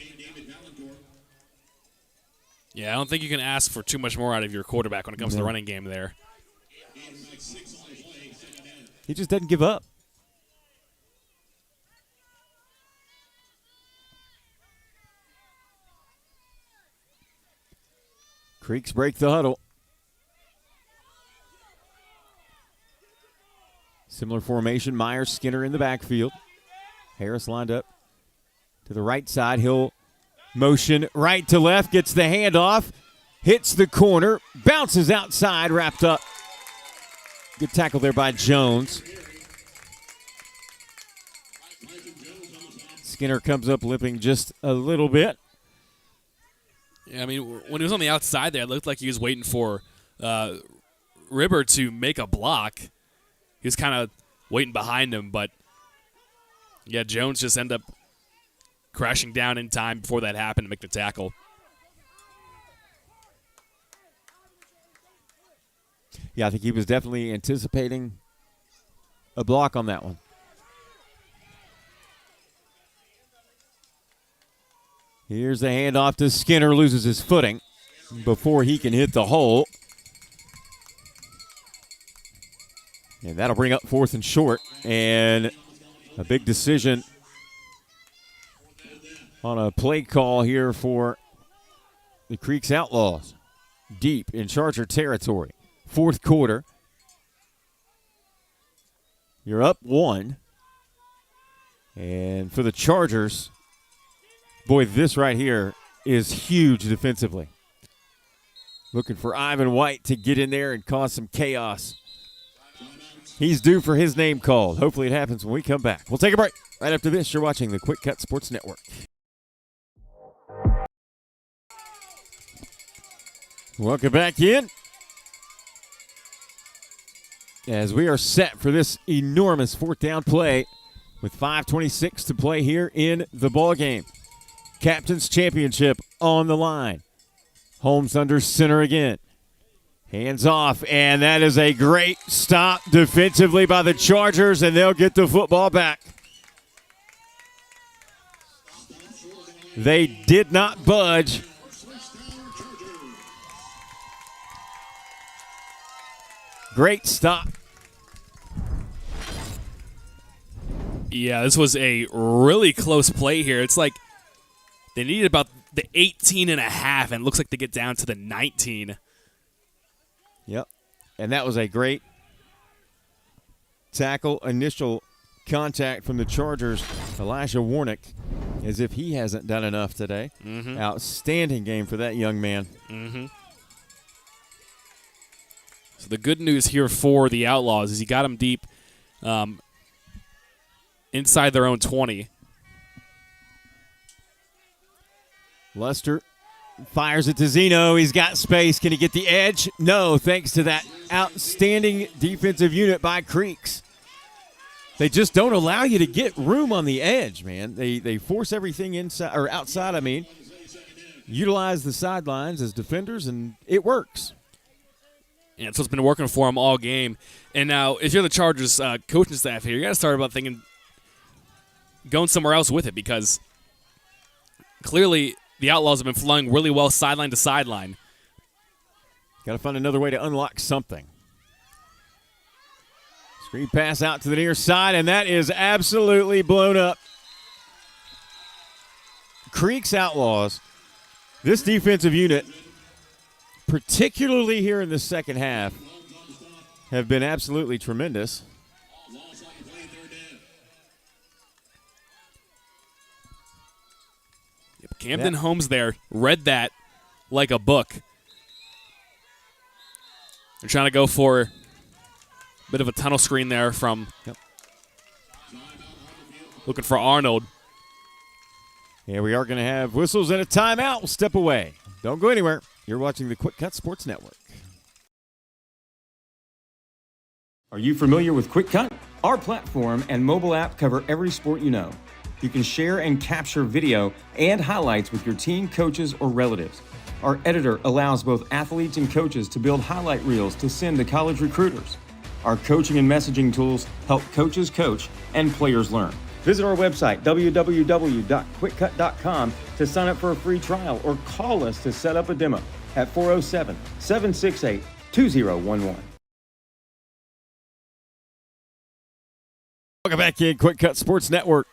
Yeah, I don't think you can ask for too much more out of your quarterback when it comes to the running game there. He just doesn't give up. Creeks break the huddle. Similar formation, Myers, Skinner in the backfield. Harris lined up to the right side. He'll motion right to left, gets the handoff, hits the corner, bounces outside, wrapped up. Good tackle there by Jones. Skinner comes up limping just a little bit. Yeah, I mean, when he was on the outside there, it looked like he was waiting for Ribber to make a block. He was kind of waiting behind him, but yeah, Jones just ended up crashing down in time before that happened to make the tackle. Yeah, I think he was definitely anticipating a block on that one. Here's the handoff to Skinner, loses his footing before he can hit the hole. And that'll bring up 4th and short, and a big decision on a play call here for the Creeks Outlaws. Deep in Charger territory. 4th quarter. You're up 1. And for the Chargers, boy, this right here is huge defensively. Looking for Ivan White to get in there and cause some chaos. He's due for his name called. Hopefully it happens when we come back. We'll take a break. Right after this, you're watching the QwikCut Sports Network. Welcome back in. As we are set for this enormous 4th down play with 5:26 to play here in the ballgame. Captain's Championship on the line. Holmes under center again. Hands off, and that is a great stop defensively by the Chargers, and they'll get the football back. They did not budge. Great stop. Yeah, this was a really close play here. It's like they needed about the 18 and a half, and it looks like they get down to the 19. Yep. And that was a great tackle. Initial contact from the Chargers. Elijah Warnick, as if he hasn't done enough today. Mm-hmm. Outstanding game for that young man. Mm-hmm. So the good news here for the Outlaws is he got them deep inside their own 20. Lester fires it to Zeno. He's got space. Can he get the edge? No, thanks to that outstanding defensive unit by Creeks. They just don't allow you to get room on the edge, man. They force everything inside or outside, I mean. Utilize the sidelines as defenders, and it works. Yeah, so it's been working for them all game. And now, if you're the Chargers coaching staff here, you got to start about thinking going somewhere else with it, because clearly the Outlaws have been flowing really well sideline to sideline. Got to find another way to unlock something. Screen pass out to the near side, and that is absolutely blown up. Creek's Outlaws, this defensive unit, particularly here in the second half, have been absolutely tremendous. Camden Holmes there read that like a book. They're trying to go for a bit of a tunnel screen there from looking for Arnold. Yeah, we are going to have whistles and a timeout. We'll step away. Don't go anywhere. You're watching the QwikCut Sports Network. Are you familiar with QwikCut? Our platform and mobile app cover every sport you know. You can share and capture video and highlights with your team, coaches, or relatives. Our editor allows both athletes and coaches to build highlight reels to send to college recruiters. Our coaching and messaging tools help coaches coach and players learn. Visit our website, www.QwikCut.com, to sign up for a free trial or call us to set up a demo at 407-768-2011. Welcome back in QwikCut Sports Network.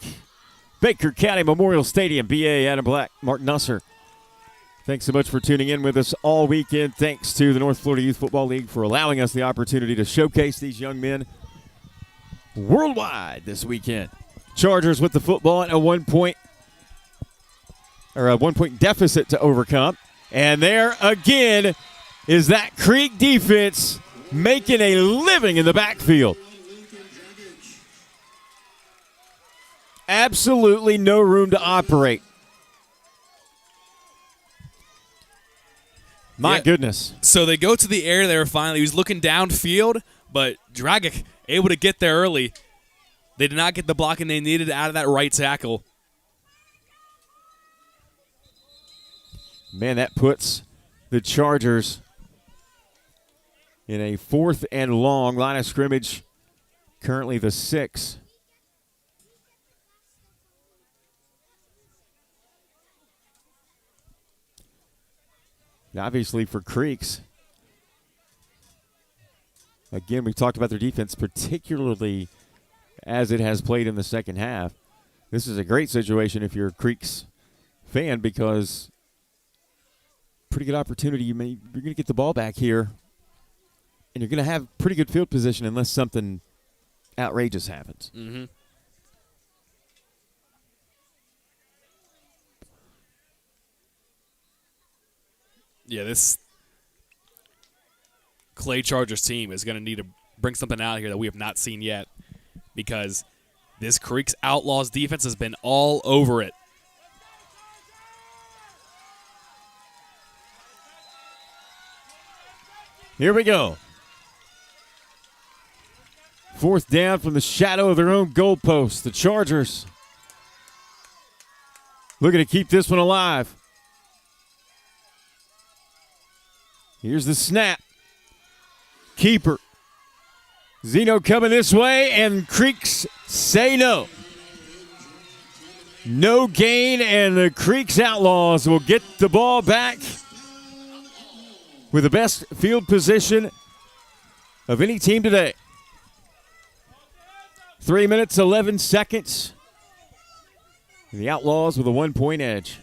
Baker County Memorial Stadium, BA Adam Black, Mark Nusser. Thanks so much for tuning in with us all weekend. Thanks to the North Florida Youth Football League for allowing us the opportunity to showcase these young men worldwide this weekend. Chargers with the football at a 1 point deficit to overcome. And there again is that Creek defense making a living in the backfield. Absolutely no room to operate. My goodness. So they go to the air there finally. He was looking downfield, but Dragic able to get there early. They did not get the blocking they needed out of that right tackle. Man, that puts the Chargers in a 4th and long line of scrimmage, currently the 6. Obviously for Creeks, again, we talked about their defense, particularly as it has played in the second half. This is a great situation if you're a Creeks fan, because pretty good opportunity. You're going to get the ball back here, and you're going to have pretty good field position unless something outrageous happens. Mm-hmm. Yeah, this Clay Chargers team is going to need to bring something out here that we have not seen yet, because this Creeks Outlaws defense has been all over it. Here we go. 4th down from the shadow of their own goalpost. The Chargers looking to keep this one alive. Here's the snap. Keeper. Zeno coming this way, and Creeks say no. No gain, and the Creeks Outlaws will get the ball back with the best field position of any team today. 3 minutes, 11 seconds. And the Outlaws with a 1 point edge.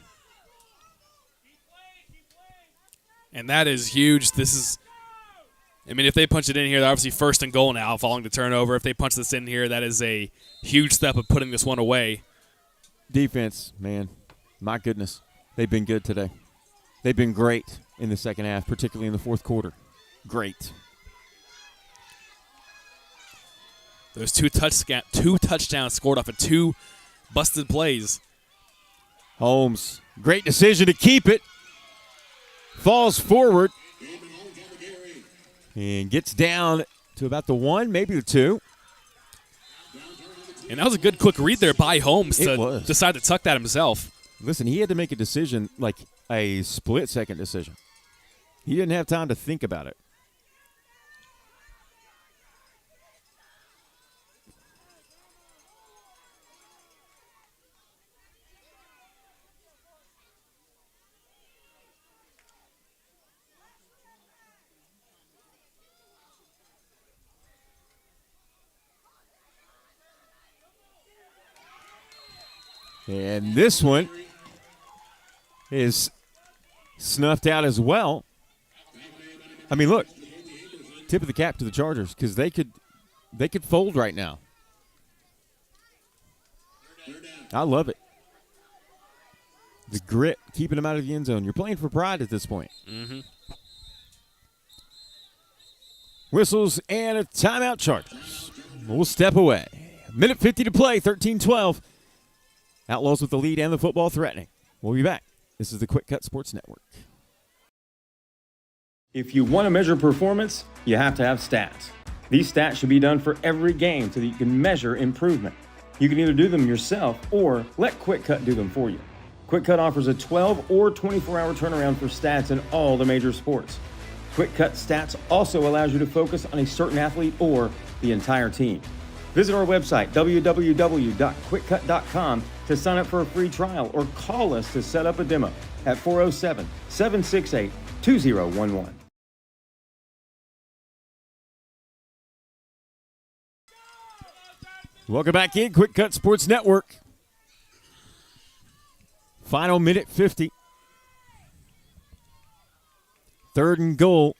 And that is huge. This is, I mean, if they punch it in here, they're obviously 1st and goal now following the turnover. If they punch this in here, that is a huge step of putting this one away. Defense, man, my goodness. They've been good today. They've been great in the second half, particularly in the 4th quarter. Great. Those two touchdowns scored off of 2 busted plays. Holmes, great decision to keep it. Falls forward and gets down to about the 1, maybe the 2. And that was a good quick read there by Holmes to decide to tuck that himself. Listen, he had to make a decision, like a split-second decision. He didn't have time to think about it. And this one is snuffed out as well. I mean, look, tip of the cap to the Chargers because they could fold right now. I love it. The grit, keeping them out of the end zone. You're playing for pride at this point. Mm-hmm. Whistles and a timeout, Chargers. We'll step away. Minute 50 to play, 13-12. Outlaws with the lead and the football threatening. We'll be back. This is the QwikCut Sports Network. If you want to measure performance, you have to have stats. These stats should be done for every game so that you can measure improvement. You can either do them yourself or let QwikCut do them for you. QwikCut offers a 12 or 24-hour turnaround for stats in all the major sports. QwikCut Stats also allows you to focus on a certain athlete or the entire team. Visit our website, www.QwikCut.com, to sign up for a free trial or call us to set up a demo at 407-768-2011. Welcome back in, QwikCut Sports Network. Final minute 50. 3rd and goal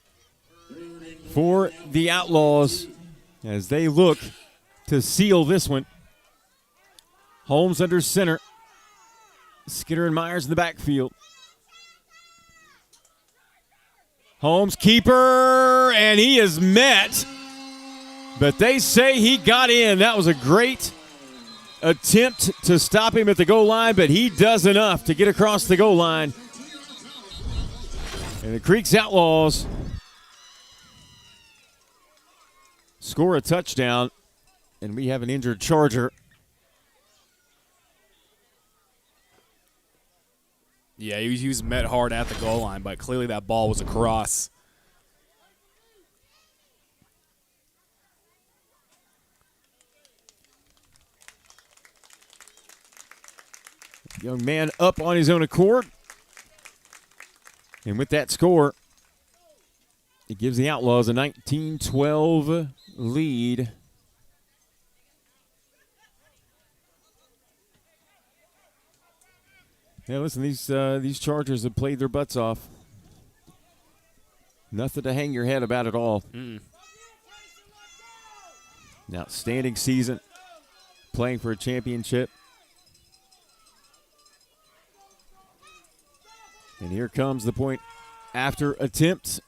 for the Outlaws as they look to seal this one. Holmes under center. Skinner and Myers in the backfield. Holmes, keeper, and he is met. But they say he got in. That was a great attempt to stop him at the goal line, but he does enough to get across the goal line. And the Creeks Outlaws score a touchdown, and we have an injured Charger. Yeah, he was met hard at the goal line, but clearly that ball was across. Young man up on his own accord. And with that score, it gives the Outlaws a 19-12 lead. Yeah, listen, these Chargers have played their butts off. Nothing to hang your head about at all. An outstanding season, playing for a championship. And here comes the point after attempt.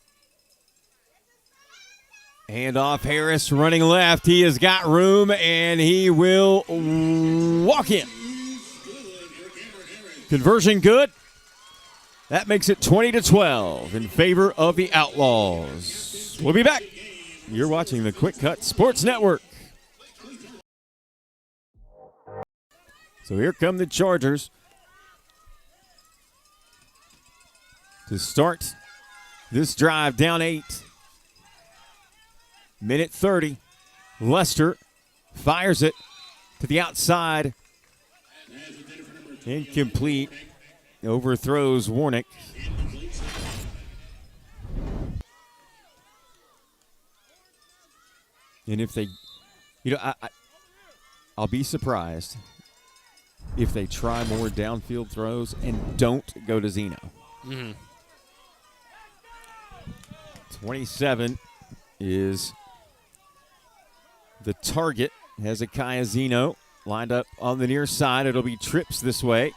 Hand off, Harris running left. He has got room, and he will walk in. Conversion good. That makes it 20-12 in favor of the Outlaws. We'll be back. You're watching the QwikCut Sports Network. So here come the Chargers to start this drive, down 8. Minute 30. Lester fires it to the outside. Incomplete. Overthrows Warnick. And if they, I'll be surprised if they try more downfield throws and don't go to Zeno. 27 is the target. Hezekiah Zeno lined up on the near side. It'll be trips this way.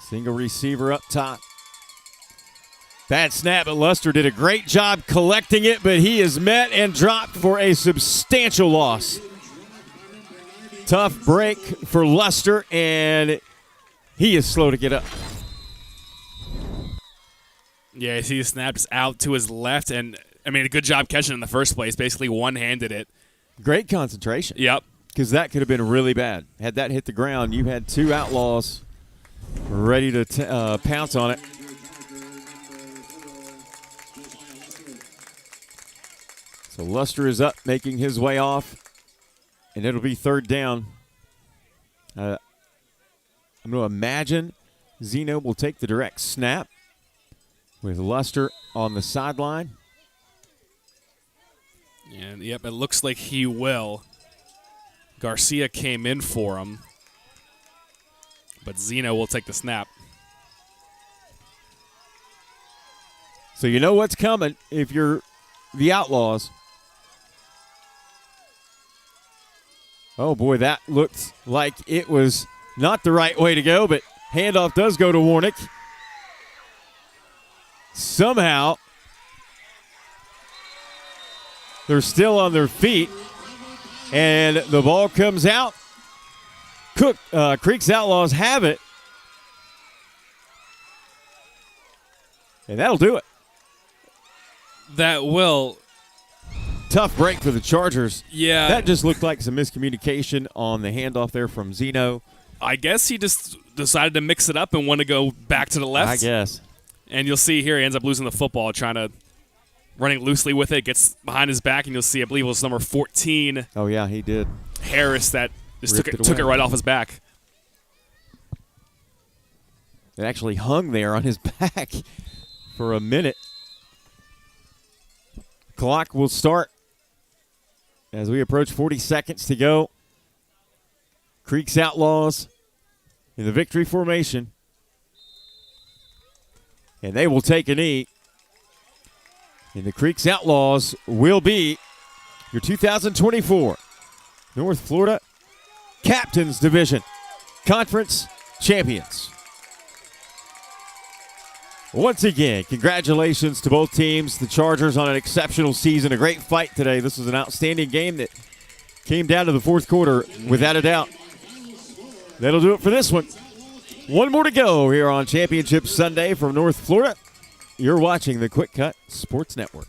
Single receiver up top. Bad snap, but Luster did a great job collecting it, but he is met and dropped for a substantial loss. Tough break for Luster, and he is slow to get up. Yeah, you see the snap just out to his left, and, I mean, a good job catching it in the first place. Basically one-handed it. Great concentration. Yep. Because that could have been really bad. Had that hit the ground, you had two Outlaws ready to pounce on it. So Luster is up, making his way off, and it'll be 3rd down. I'm going to imagine Zeno will take the direct snap with Luster on the sideline. And, yep, it looks like he will. Garcia came in for him. But Zeno will take the snap. So you know what's coming if you're the Outlaws. Oh, boy, that looked like it was not the right way to go, but handoff does go to Warnick. Somehow, they're still on their feet, and the ball comes out. Creek's Outlaws have it, and that'll do it. That will. Tough break for the Chargers. Yeah. That just looked like some miscommunication on the handoff there from Zeno. I guess he just decided to mix it up and want to go back to the left. I guess. And you'll see here he ends up losing the football, running loosely with it, gets behind his back, and you'll see, I believe it was number 14. Oh, yeah, he did. Harris that just Ripped took it away. right off his back. It actually hung there on his back for a minute. Clock will start as we approach 40 seconds to go. Creek's Outlaws in the victory formation. And they will take a knee. And the Creek's Outlaws will be your 2024 North Florida Captains Division Conference Champions. Once again, congratulations to both teams. The Chargers on an exceptional season, a great fight today. This was an outstanding game that came down to the fourth quarter, without a doubt. That'll do it for this one. One more to go here on Championship Sunday from North Florida. You're watching the QwikCut Sports Network.